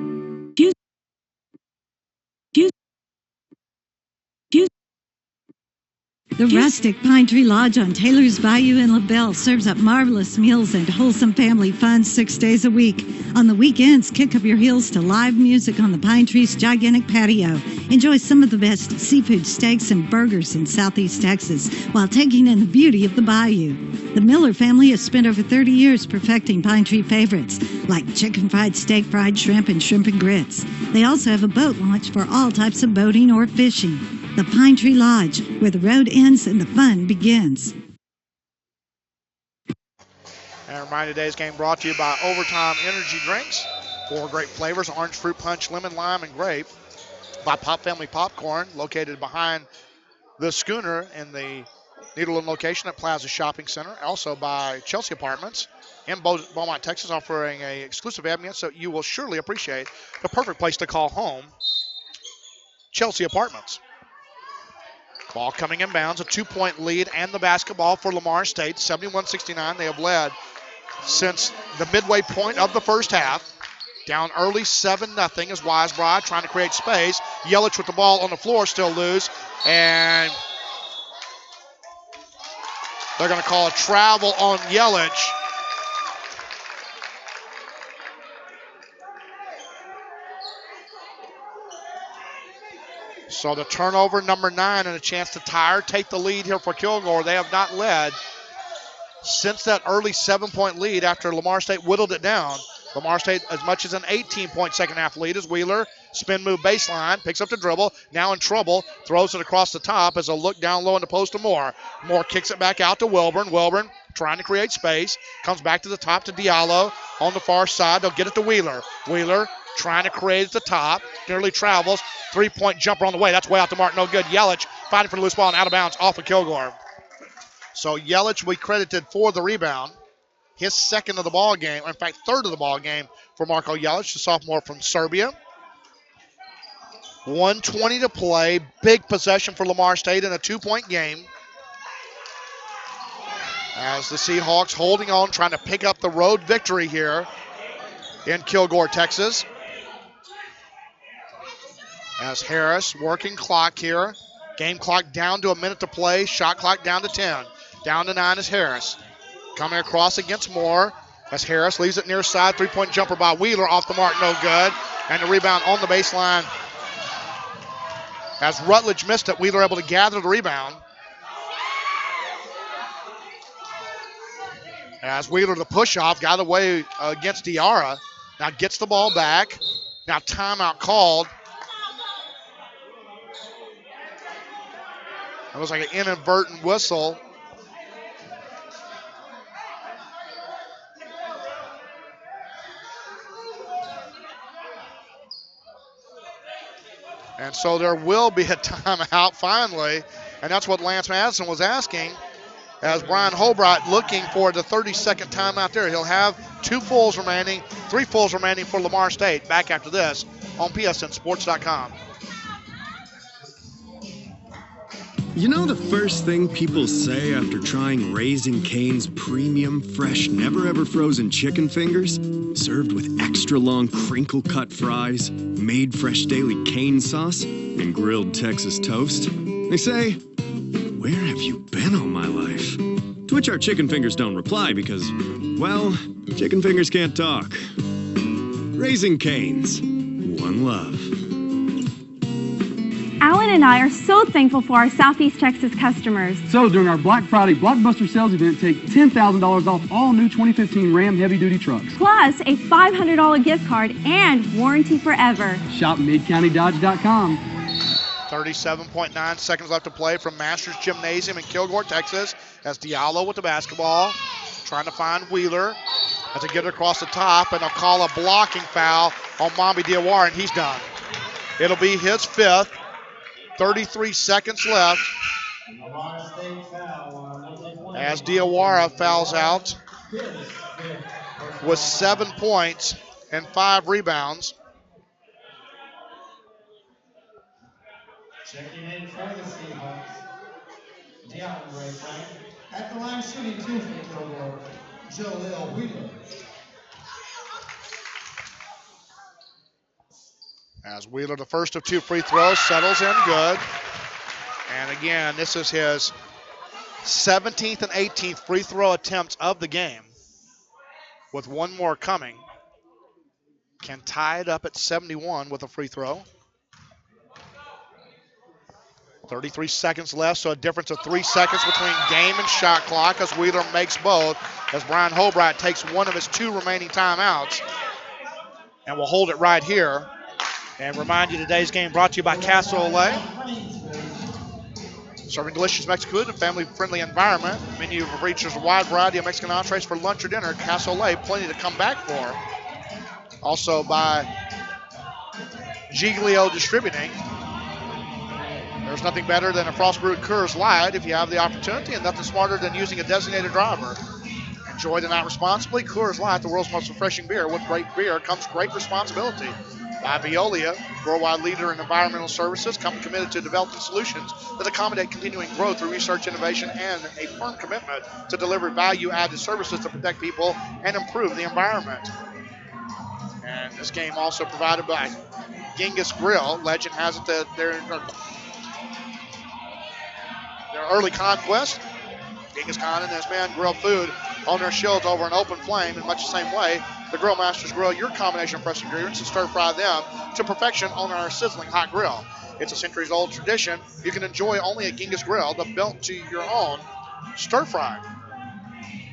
The rustic Pine Tree Lodge on Taylor's Bayou in LaBelle serves up marvelous meals and wholesome family fun 6 days a week. On the weekends, kick up your heels to live music on the Pine Tree's gigantic patio. Enjoy some of the best seafood steaks and burgers in Southeast Texas while taking in the beauty of the bayou. The Miller family has spent over 30 years perfecting Pine Tree favorites like chicken fried steak, fried shrimp, and shrimp and grits. They also have a boat launch for all types of boating or fishing. The Pine Tree Lodge, where the road ends and the fun begins. And a reminder, today's game brought to you by Overtime Energy Drinks. 4 great flavors: orange fruit punch, lemon, lime, and grape. By Pop Family Popcorn, located behind the Schooner in the Needleland location at Plaza Shopping Center. Also by Chelsea Apartments in Beaumont, Texas, offering an exclusive ambience that you will surely appreciate. The perfect place to call home, Chelsea Apartments. Ball coming inbounds, a 2-point lead and the basketball for Lamar State, 71-69. They have led since the midway point of the first half. Down early 7-0 as Weisbrod trying to create space. Yelich with the ball on the floor, still loose. And they're going to call a travel on Yelich. So the turnover, number 9, and a chance to tie or take the lead here for Kilgore. They have not led since that early 7-point lead after Lamar State whittled it down. Lamar State as much as an 18-point second-half lead as Wheeler. Spin move baseline, picks up the dribble, now in trouble, throws it across the top as a look down low in the post to Moore. Moore kicks it back out to Wilburn. Wilburn trying to create space, comes back to the top to Diallo on the far side. They'll get it to Wheeler. Wheeler trying to create at the top, nearly travels. 3-point jumper on the way. That's way out the mark. No good. Yelich fighting for the loose ball and out of bounds off of Kilgore. So Yelich will be credited for the rebound. His second of the ball game, or in fact, third of the ball game for Marko Yelich, the sophomore from Serbia. 1:20 to play. Big possession for Lamar State in a 2-point game. As the Seahawks holding on, trying to pick up the road victory here in Kilgore, Texas. As Harris working clock here. Game clock down to a minute to play. Shot clock down to 10. Down to 9 is Harris. Coming across against Moore. As Harris leaves it near side. 3-point jumper by Wheeler off the mark. No good. And the rebound on the baseline. As Rutledge missed it, Wheeler able to gather the rebound. As Wheeler, the push-off, got away against Diarra. Now gets the ball back. Now timeout called. It was like an inadvertent whistle. And so there will be a timeout finally, and that's what Lance Madison was asking, as Brian Holbright looking for the 30-second timeout there. He'll have 3 fulls remaining for Lamar State. Back after this on PSNSports.com. You know the first thing people say after trying Raising Cane's premium, fresh, never-ever frozen chicken fingers? Served with extra long crinkle-cut fries, made fresh daily cane sauce, and grilled Texas toast? They say, "Where have you been all my life?" To which our chicken fingers don't reply because, well, chicken fingers can't talk. Raising Cane's. One love. Alan and I are so thankful for our Southeast Texas customers. So during our Black Friday Blockbuster Sales event, take $10,000 off all new 2015 Ram heavy-duty trucks. Plus a $500 gift card and warranty forever. Shop MidCountyDodge.com. 37.9 seconds left to play from Masters Gymnasium in Kilgore, Texas, as Diallo with the basketball, trying to find Wheeler as they get it across the top, and they'll call a blocking foul on Mambi Diawara, and he's done. It'll be his 5th. 33 seconds left as Diawara fouls out with 7 points and 5 rebounds. Checking in for the Seahawks. DeAndre at the line shooting 2 for Kilgore, Jaleel Wheeler. As Wheeler, the first of 2 free throws, settles in good. And again, this is his 17th and 18th free throw attempts of the game, with 1 more coming. Can tie it up at 71 with a free throw. 33 seconds left, so a difference of 3 seconds between game and shot clock as Wheeler makes both, as Brian Holbright takes one of his 2 remaining timeouts. And we'll hold it right here. And remind you, today's game brought to you by Casa Ole. Serving delicious Mexican food in a family-friendly environment. Menu features a wide variety of Mexican entrees for lunch or dinner. Casa Ole, plenty to come back for. Also by Giglio Distributing. There's nothing better than a frost-brewed Coors Light if you have the opportunity, and nothing smarter than using a designated driver. Enjoy the night responsibly. Coors Light, the world's most refreshing beer. With great beer comes great responsibility. By Veolia, worldwide leader in environmental services, company committed to developing solutions that accommodate continuing growth through research, innovation, and a firm commitment to deliver value-added services to protect people and improve the environment. And this game also provided by Genghis Grill. Legend has it that their early conquest, Genghis Khan and his men grilled food on their shields over an open flame in much the same way. The Grill Masters grill your combination of fresh ingredients and stir-fry them to perfection on our sizzling hot grill. It's a centuries-old tradition you can enjoy only at Genghis Grill, the built to your own stir-fry.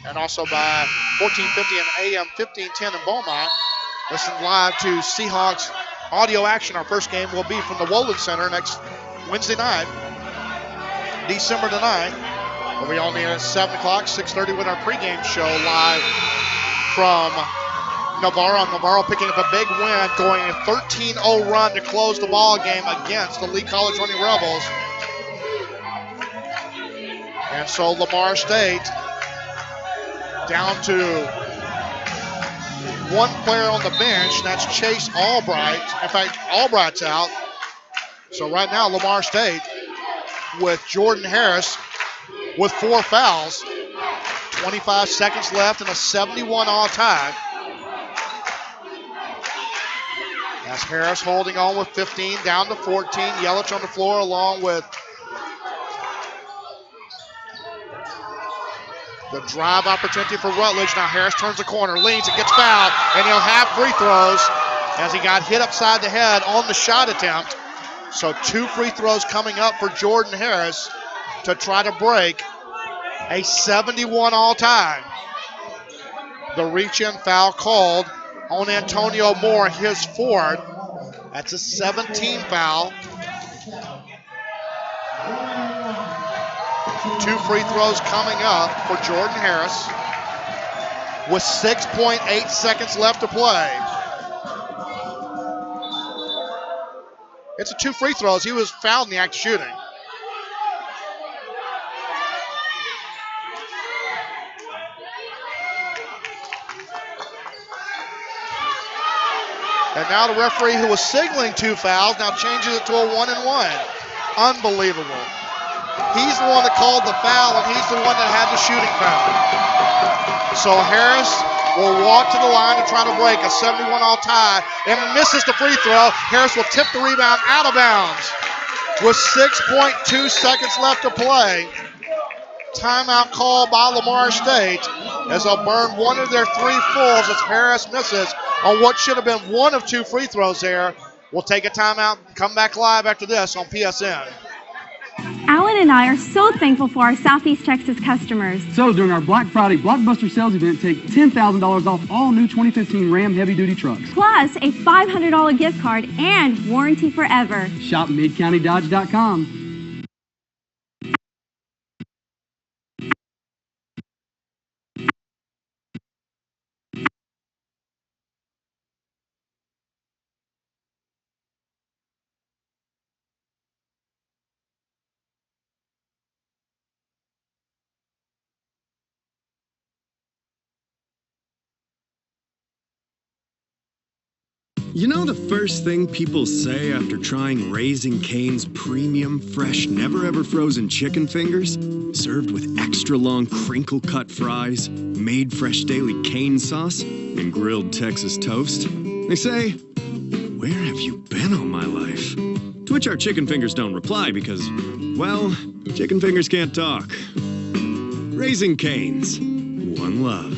And also by 1450 and AM 1510 in Beaumont. Listen live to Seahawks audio action. Our first game will be from the Wolin Center next Wednesday night, December the 9th. We'll be on the air at 7 o'clock, 6:30 with our pregame show live from Navarro. Navarro picking up a big win, going a 13-0 run to close the ball game against the Lee College Running Rebels. And so Lamar State down to 1 player on the bench, and that's Chase Albright. In fact, Albright's out. So right now, Lamar State with Jordan Harris with 4 fouls. 25 seconds left and a 71-all tie. As Harris holding on with 15, down to 14. Yelich on the floor along with the drive opportunity for Rutledge. Now Harris turns the corner, leans, and gets fouled, and he'll have free throws as he got hit upside the head on the shot attempt. So 2 free throws coming up for Jordan Harris to try to break a 71-all tie. The reach-in foul called on Antonio Moore, his 4th. That's a 17 foul. 2 free throws coming up for Jordan Harris with 6.8 seconds left to play. It's a 2 free throws. He was fouled in the act of shooting. And now the referee who was signaling 2 fouls now changes it to a 1-and-1. Unbelievable. He's the one that called the foul, and he's the one that had the shooting foul. So Harris will walk to the line to try to break a 71-all tie and misses the free throw. Harris will tip the rebound out of bounds with 6.2 seconds left to play. Timeout call by Lamar State as they'll burn one of their 3 fulls as Harris misses on what should have been one of 2 free throws there. We'll take a timeout and come back live after this on PSN. Alan and I are so thankful for our Southeast Texas customers. So during our Black Friday Blockbuster Sales event, take $10,000 off all new 2015 Ram heavy-duty trucks. Plus a $500 gift card and warranty forever. Shop MidCountyDodge.com. You know the first thing people say after trying Raising Cane's premium, fresh, never-ever frozen chicken fingers? Served with extra long crinkle-cut fries, made fresh daily cane sauce, and grilled Texas toast? They say, "Where have you been all my life?" To which our chicken fingers don't reply because, well, chicken fingers can't talk. Raising Cane's. One love.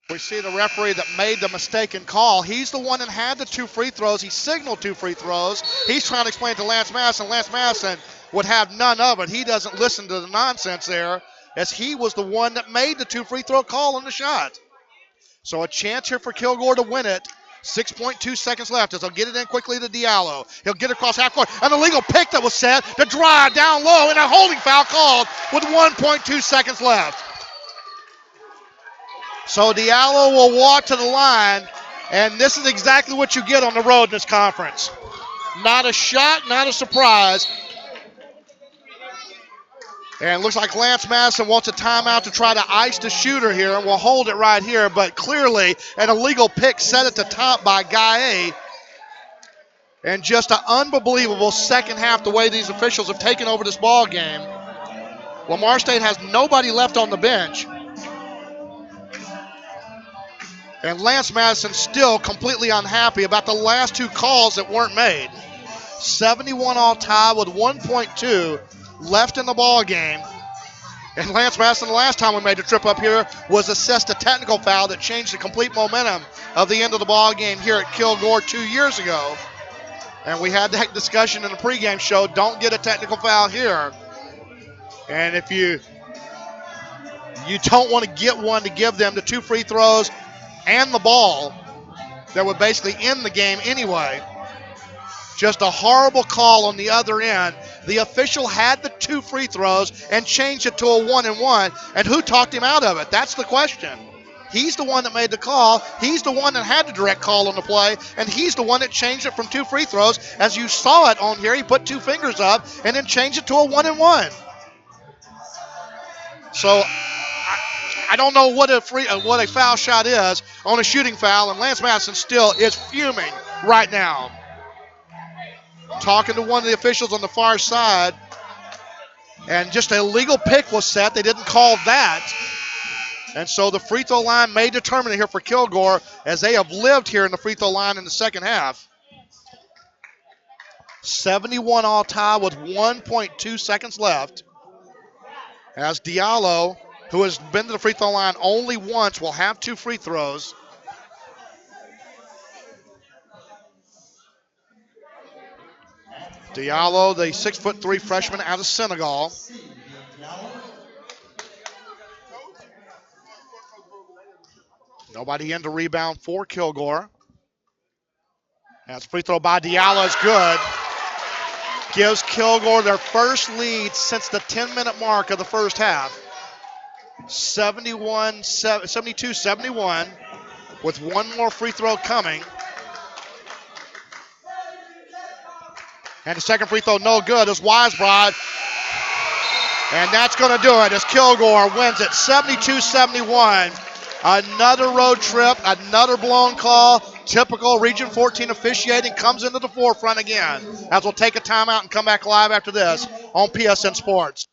We see the referee that made the mistaken call. He's the one that had the 2 free throws. He signaled 2 free throws. He's trying to explain to Lance Madison. Lance Madison would have none of it. He doesn't listen to the nonsense there, as he was the one that made the 2 free throw call on the shot. So a chance here for Kilgore to win it. 6.2 seconds left as they'll get it in quickly to Diallo. He'll get across half court. An illegal pick that was set to drive down low, and a holding foul called with 1.2 seconds left. So Diallo will walk to the line, and this is exactly what you get on the road in this conference. Not a shot, not a surprise. And it looks like Lance Madison wants a timeout to try to ice the shooter here, and we'll hold it right here, but clearly an illegal pick set at the top by Gaye. And just an unbelievable second half the way these officials have taken over this ball game. Lamar State has nobody left on the bench. And Lance Madison still completely unhappy about the last 2 calls that weren't made. 71-all tie with 1.2 left in the ball game. And Lance Madison, the last time we made a trip up here, was assessed a technical foul that changed the complete momentum of the end of the ball game here at Kilgore 2 years ago. And we had that discussion in the pregame show. Don't get a technical foul here. And if you don't want to get one, to give them the 2 free throws and the ball that would basically end the game anyway. Just a horrible call on the other end. The official had the 2 free throws and changed it to a 1-and-1. And who talked him out of it? That's the question. He's the one that made the call. He's the one that had the direct call on the play. And he's the one that changed it from 2 free throws. As you saw it on here, he put 2 fingers up and then changed it to a 1-and-1. So I don't know what a foul shot is on a shooting foul, and Lance Madison still is fuming right now. Talking to one of the officials on the far side, and just an illegal pick was set. They didn't call that. And so the free throw line may determine it here for Kilgore, as they have lived here in the free throw line in the second half. 71-all tie with 1.2 seconds left. As Diallo, who has been to the free throw line only once, will have 2 free throws. Diallo, the 6'3" freshman out of Senegal. Nobody in to rebound for Kilgore. That's a free throw by Diallo is good. Gives Kilgore their first lead since the 10-minute mark of the first half. 72-71 with one more free throw coming. And the second free throw no good as Weisbrod. And that's going to do it as Kilgore wins it 72-71. Another road trip, another blown call. Typical Region 14 officiating comes into the forefront again as we'll take a timeout and come back live after this on PSN Sports.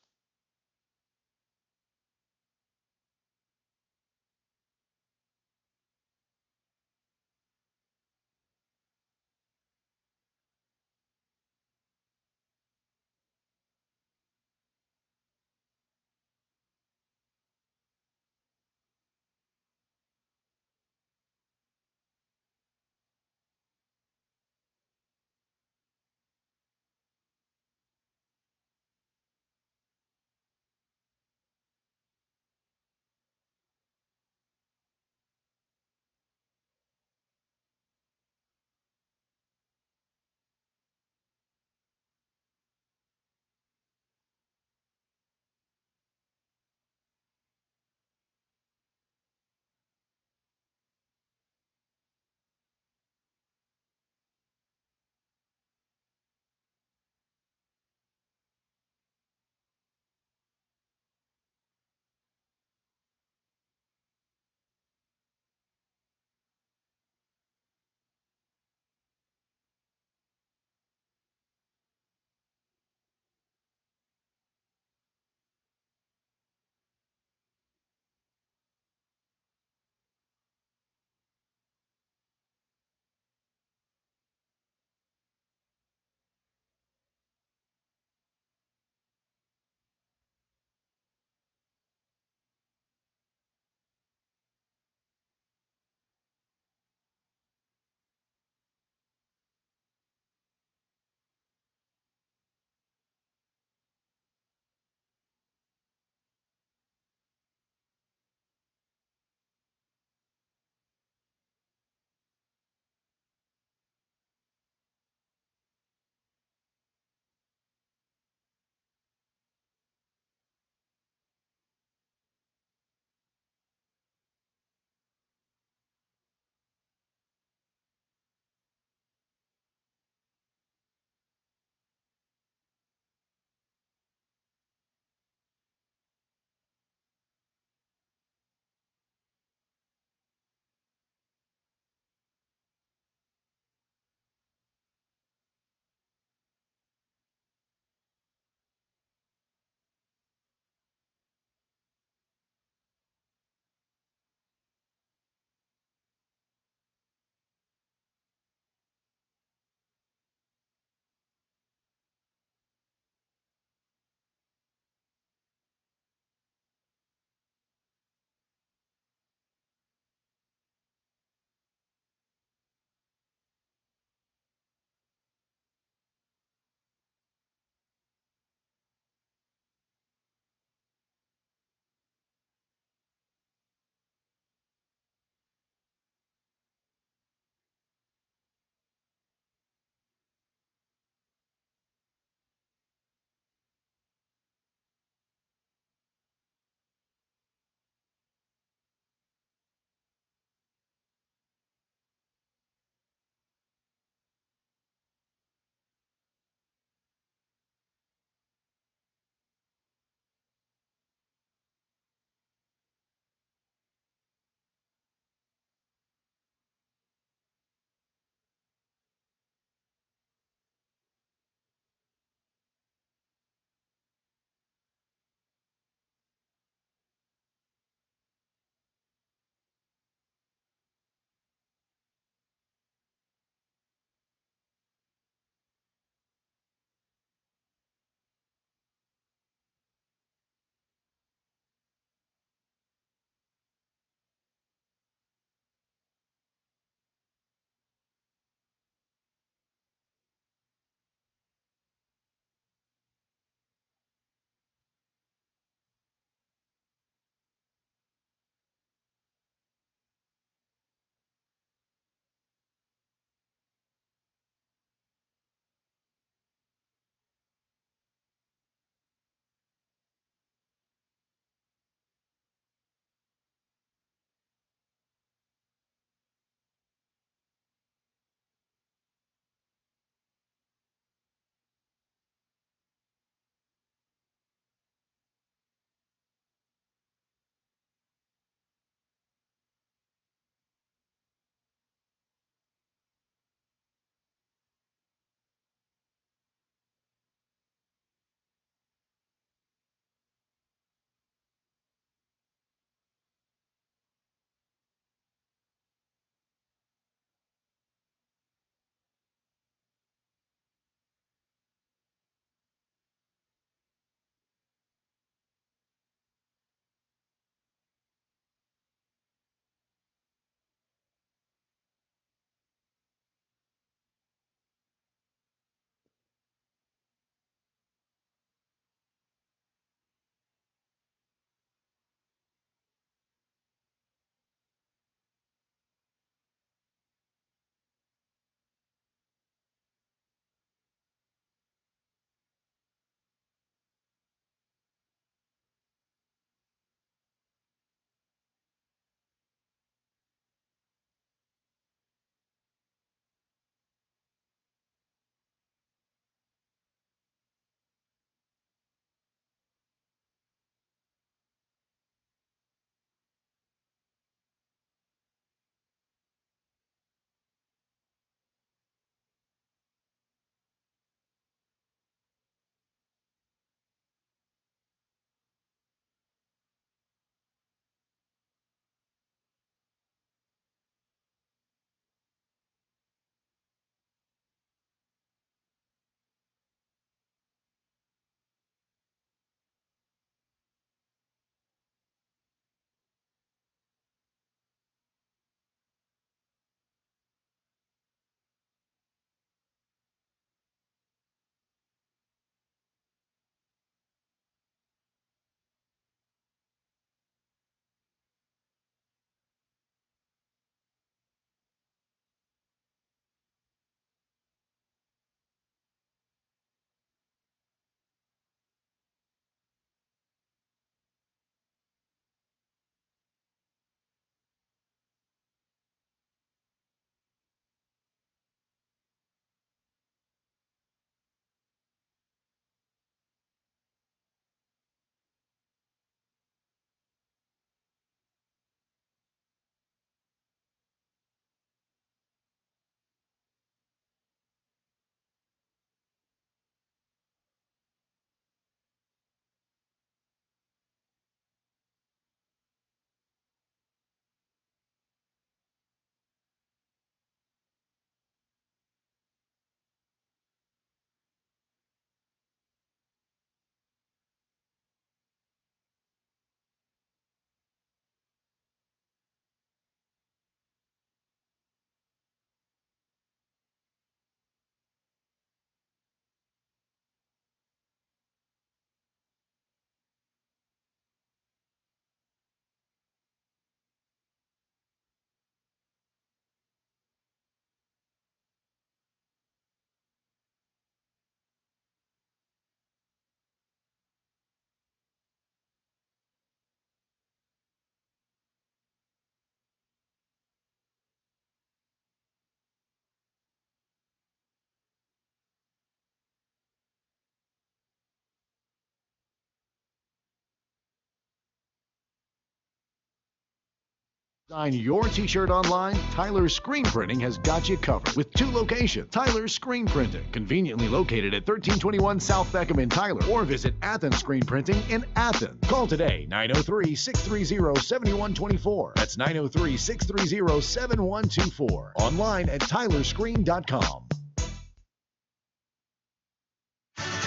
Design your t-shirt online, Tyler's Screen Printing has got you covered with 2 locations. Tyler's Screen Printing, conveniently located at 1321 South Beckham in Tyler, or visit Athens Screen Printing in Athens. Call today, 903-630-7124. That's 903-630-7124. Online at tylerscreen.com.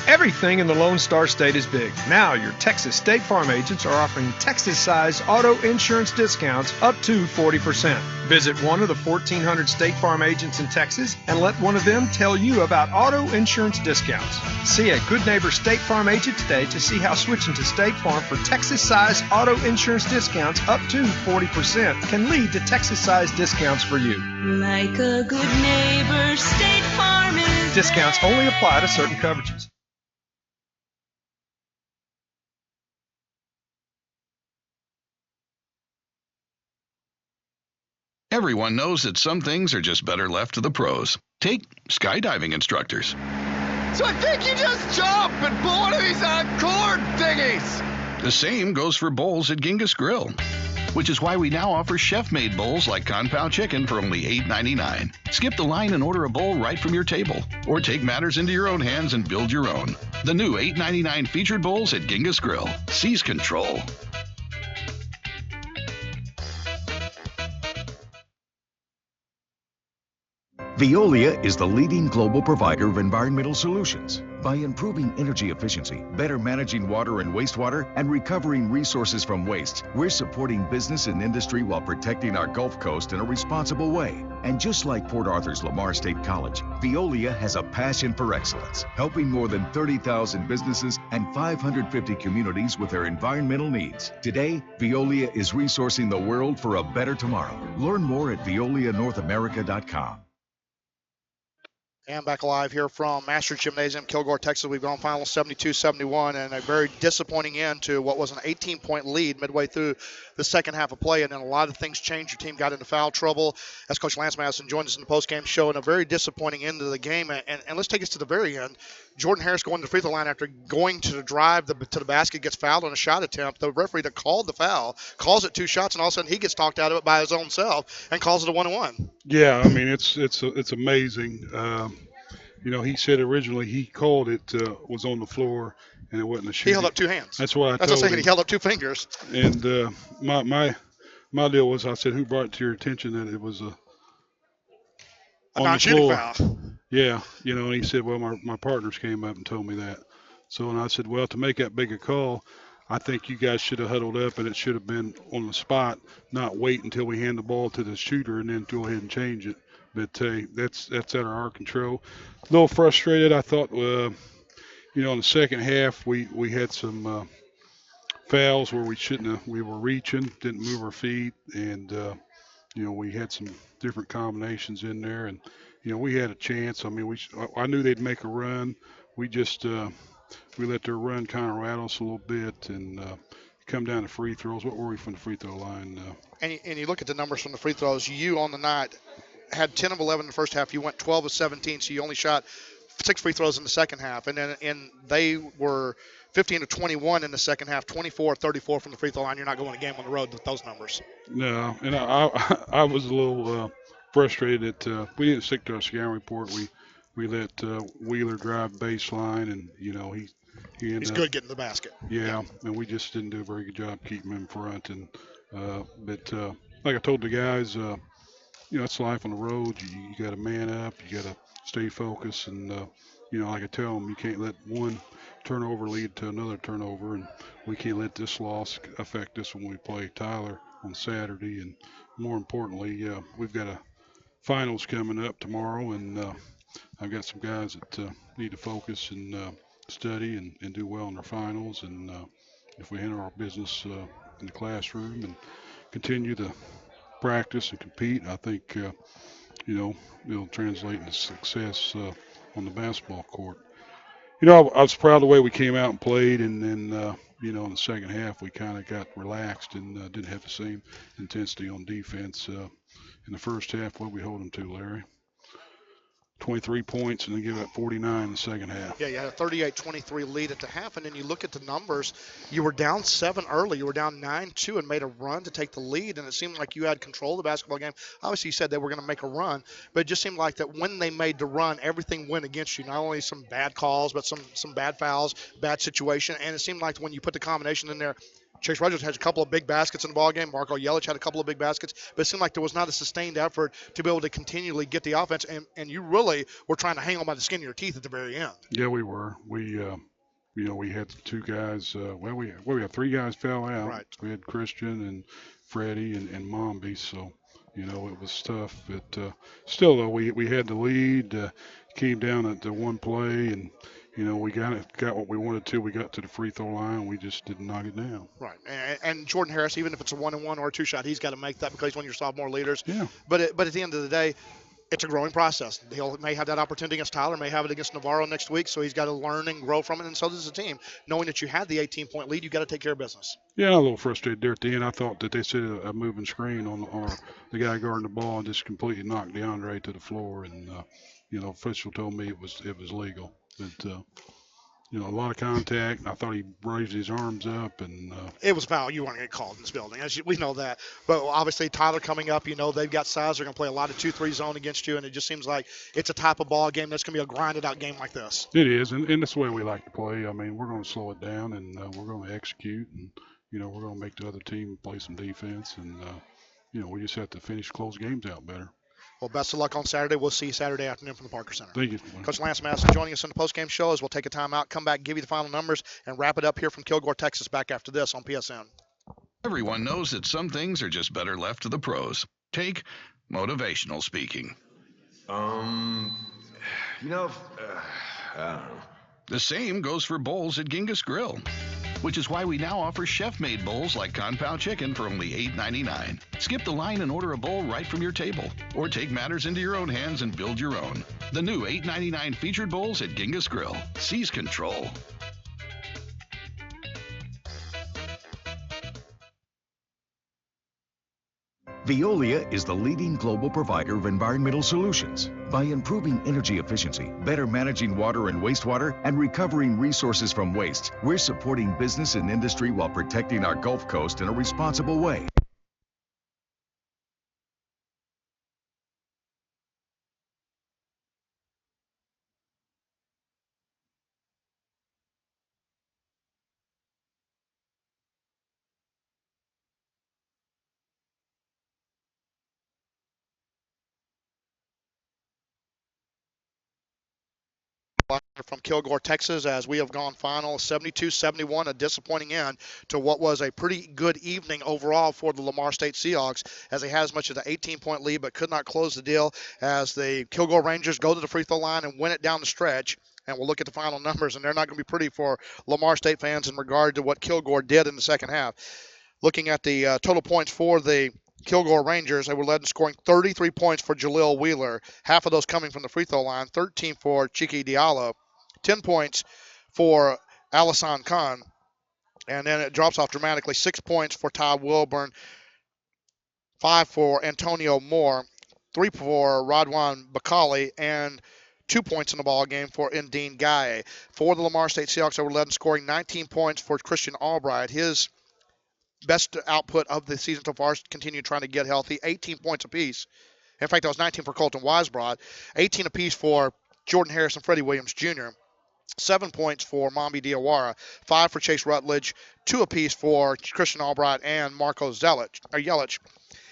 Everything in the Lone Star State is big. Now your Texas State Farm agents are offering Texas-size auto insurance discounts up to 40%. Visit one of the 1,400 State Farm agents in Texas and let one of them tell you about auto insurance discounts. See a Good Neighbor State Farm agent today to see how switching to State Farm for Texas-size auto insurance discounts up to 40% can lead to Texas-size discounts for you. Like a good neighbor, State Farm is Discounts only apply to certain coverages. Everyone knows that some things are just better left to the pros. Take skydiving instructors. So I think you just jump and pull one of these cord thingies. The same goes for bowls at Genghis Grill, which is why we now offer chef-made bowls like Kung Pao chicken for only $8.99. Skip the line and order a bowl right from your table, or take matters into your own hands and build your own. The new $8.99 featured bowls at Genghis Grill. Seize control. Veolia is the leading global provider of environmental solutions. By improving energy efficiency, better managing water and wastewater, and recovering resources from waste, we're supporting business and industry while protecting our Gulf Coast in a responsible way. And just like Port Arthur's Lamar State College, Veolia has a passion for excellence, helping more than 30,000 businesses and 550 communities with their environmental needs. Today, Veolia is resourcing the world for a better tomorrow. Learn more at veolianorthamerica.com. And back live here from Masters Gymnasium, Kilgore, Texas. We've gone final 72-71, and a very disappointing end to what was an 18-point lead midway through the second half of play. And then a lot of things changed. Your team got into foul trouble. As Coach Lance Madison joined us in the postgame show, and a very disappointing end to the game. And let's take us to the very end. Jordan Harris going to the free throw line after going to drive to the basket, gets fouled on a shot attempt. The referee that called the foul calls it 2 shots, and all of a sudden he gets talked out of it by his own self and calls it a 1-1. Yeah, I mean it's amazing. You know, he said originally he called it was on the floor and it wasn't a shoot. He held up 2 hands. That's what I That's told what I'm saying. him. He held up 2 fingers. And my deal was, I said, who brought it to your attention that it was a non-shooting foul? Yeah, you know, and he said, well, my partners came up and told me that. So, and I said, well, to make that big a call, I think you guys should have huddled up and it should have been on the spot, not wait until we hand the ball to the shooter and then go ahead and change it. But that's out of our control. A little frustrated. I thought, you know, in the second half we had some fouls where we shouldn't have. We were reaching, didn't move our feet, and you know, we had some different combinations in there, and you know, we had a chance. I mean, I knew they'd make a run. We just we let their run kind of rattle us a little bit, and come down to free throws. What were we from the free throw line? And you look at the numbers from the free throws. You on the night had 10 of 11 in the first half. You went 12 of 17, so you only shot 6 free throws in the second half. And then they were 15 of 21 in the second half, 24 of 34 from the free throw line. You're not going a game on the road with those numbers. No, and I was a little frustrated that we didn't stick to our scouting report. We let Wheeler drive baseline, and you know he's good getting the basket. Yeah, and we just didn't do a very good job keeping him in front. And but like I told the guys, you know, it's life on the road. You got to man up. You got to stay focused. And, you know, like I tell them, you can't let one turnover lead to another turnover. And we can't let this loss affect us when we play Tyler on Saturday. And more importantly, we've got a finals coming up tomorrow. And I've got some guys that need to focus and study and do well in their finals. And if we handle our business in the classroom and continue to practice and compete, I think, you know, it'll translate into success on the basketball court. You know, I was proud of the way we came out and played, and then, you know, in the second half we kind of got relaxed and didn't have the same intensity on defense. In the first half, what did we hold them to, Larry? 23 points and then give up 49 in the second half. Yeah, you had a 38-23 lead at the half, and then you look at the numbers. You were down 7 early. You were down 9-2 and made a run to take the lead, and it seemed like you had control of the basketball game. Obviously, you said they were going to make a run, but it just seemed like that when they made the run, everything went against you. Not only some bad calls, but some bad fouls, bad situation, and it seemed like when you put the combination in there, Chase Rogers had a couple of big baskets in the ballgame. Marco Yelich had a couple of big baskets, but it seemed like there was not a sustained effort to be able to continually get the offense, and you really were trying to hang on by the skin of your teeth at the very end. Yeah, we were. We had 2 guys. We had 3 guys fell out. Right. We had Christian and Freddie and Mombi, so it was tough. But still, though, we had the lead. Came down at the one play, and we got what we wanted to. We got to the free throw line. We just didn't knock it down. Right. And Jordan Harris, even if it's a 1-and-1 or a 2-shot, he's got to make that because he's one of your sophomore leaders. Yeah. But at the end of the day, it's a growing process. He may have that opportunity against Tyler, may have it against Navarro next week, so he's got to learn and grow from it, and so does the team. Knowing that you had the 18-point lead, you got to take care of business. Yeah, I'm a little frustrated there at the end. I thought that they set a moving screen on the guy guarding the ball and just completely knocked DeAndre to the floor, and official told me it was legal. But a lot of contact, and I thought he raised his arms up, and it was foul. You weren't going to get called in this building. We know that. But obviously, Tyler coming up, they've got size. They're going to play a lot of 2-3 zone against you, and it just seems like it's a type of ball game that's going to be a grinded-out game like this. It is, and that's the way we like to play. I mean, we're going to slow it down, and we're going to execute, and, we're going to make the other team play some defense, and, we just have to close games out better. Well, best of luck on Saturday. We'll see you Saturday afternoon from the Parker Center. Thank you. Coach Lance Madison joining us in the postgame show as we'll take a timeout, come back, give you the final numbers, and wrap it up here from Kilgore, Texas, back after this on PSN. Everyone knows that some things are just better left to the pros. Take motivational speaking. I don't know. The same goes for bowls at Genghis Grill, which is why we now offer chef-made bowls like Kung Pao chicken for only $8.99. Skip the line and order a bowl right from your table, or take matters into your own hands and build your own. The new $8.99 featured bowls at Genghis Grill. Seize control. Veolia is the leading global provider of environmental solutions. By improving energy efficiency, better managing water and wastewater, and recovering resources from waste, we're supporting business and industry while protecting our Gulf Coast in a responsible way. From Kilgore, Texas, as we have gone final 72-71, a disappointing end to what was a pretty good evening overall for the Lamar State Seahawks, as they had as much as an 18-point lead but could not close the deal as the Kilgore Rangers go to the free throw line and win it down the stretch. And we'll look at the final numbers, and they're not going to be pretty for Lamar State fans in regard to what Kilgore did in the second half. Looking at the total points for the Kilgore Rangers, they were led in scoring 33 points for Jaleel Wheeler, half of those coming from the free throw line, 13 for Chiki Diallo, 10 points for Alassane Khan, and then it drops off dramatically, 6 points for Ty Wilburn, 5 for Antonio Moore, 3 for Radwan Bakali, and 2 points in the ball game for Indine Gaye. For the Lamar State Seahawks, they were led in scoring 19 points for Christian Albright. His best output of the season so far, continued trying to get healthy, 18 points apiece. In fact, that was 19 for Colton Weisbrod, 18 apiece for Jordan Harris and Freddie Williams Jr., 7 points for Mambi Diawara, 5 for Chase Rutledge, 2 apiece for Christian Albright and Marco Yelich.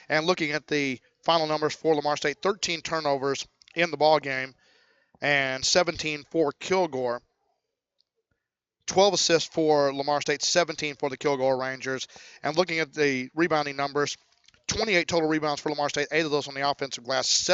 And looking at the final numbers for Lamar State, 13 turnovers in the ball game and 17 for Kilgore. 12 assists for Lamar State, 17 for the Kilgore Rangers. And looking at the rebounding numbers, 28 total rebounds for Lamar State, 8 of those on the offensive glass,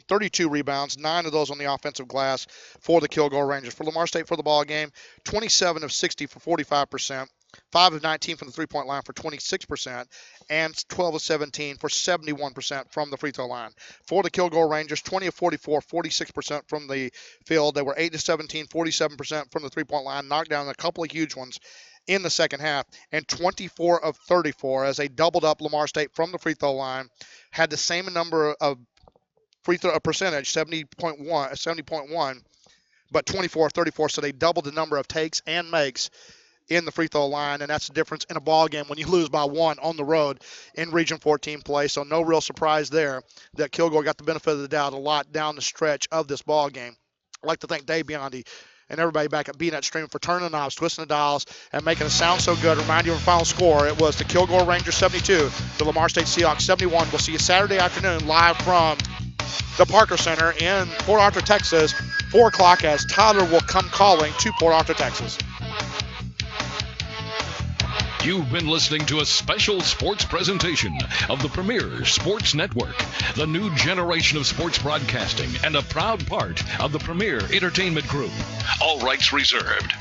32 rebounds, 9 of those on the offensive glass for the Kilgore Rangers. For Lamar State for the ball game, 27 of 60 for 45%, 5 of 19 from the three-point line for 26%, and 12 of 17 for 71% from the free throw line. For the Kilgore Rangers, 20 of 44, 46% from the field. They were 8 of 17, 47% from the three-point line, knocked down a couple of huge ones in the second half, and 24 of 34 as they doubled up Lamar State from the free throw line, had the same number of free throw percentage, 70.1, but 24-34, so they doubled the number of takes and makes in the free throw line, and that's the difference in a ball game when you lose by 1 on the road in Region 14 play. So no real surprise there that Kilgore got the benefit of the doubt a lot down the stretch of this ball game. I'd like to thank Dave Biondi and everybody back at BNet Stream for turning the knobs, twisting the dials, and making it sound so good. Remind you of our final score. It was the Kilgore Rangers 72, the Lamar State Seahawks 71. We'll see you Saturday afternoon live from the Parker Center in Port Arthur, Texas, 4 o'clock, as Tyler will come calling to Port Arthur, Texas. You've been listening to a special sports presentation of the Premier Sports Network, the new generation of sports broadcasting and a proud part of the Premier Entertainment Group. All rights reserved.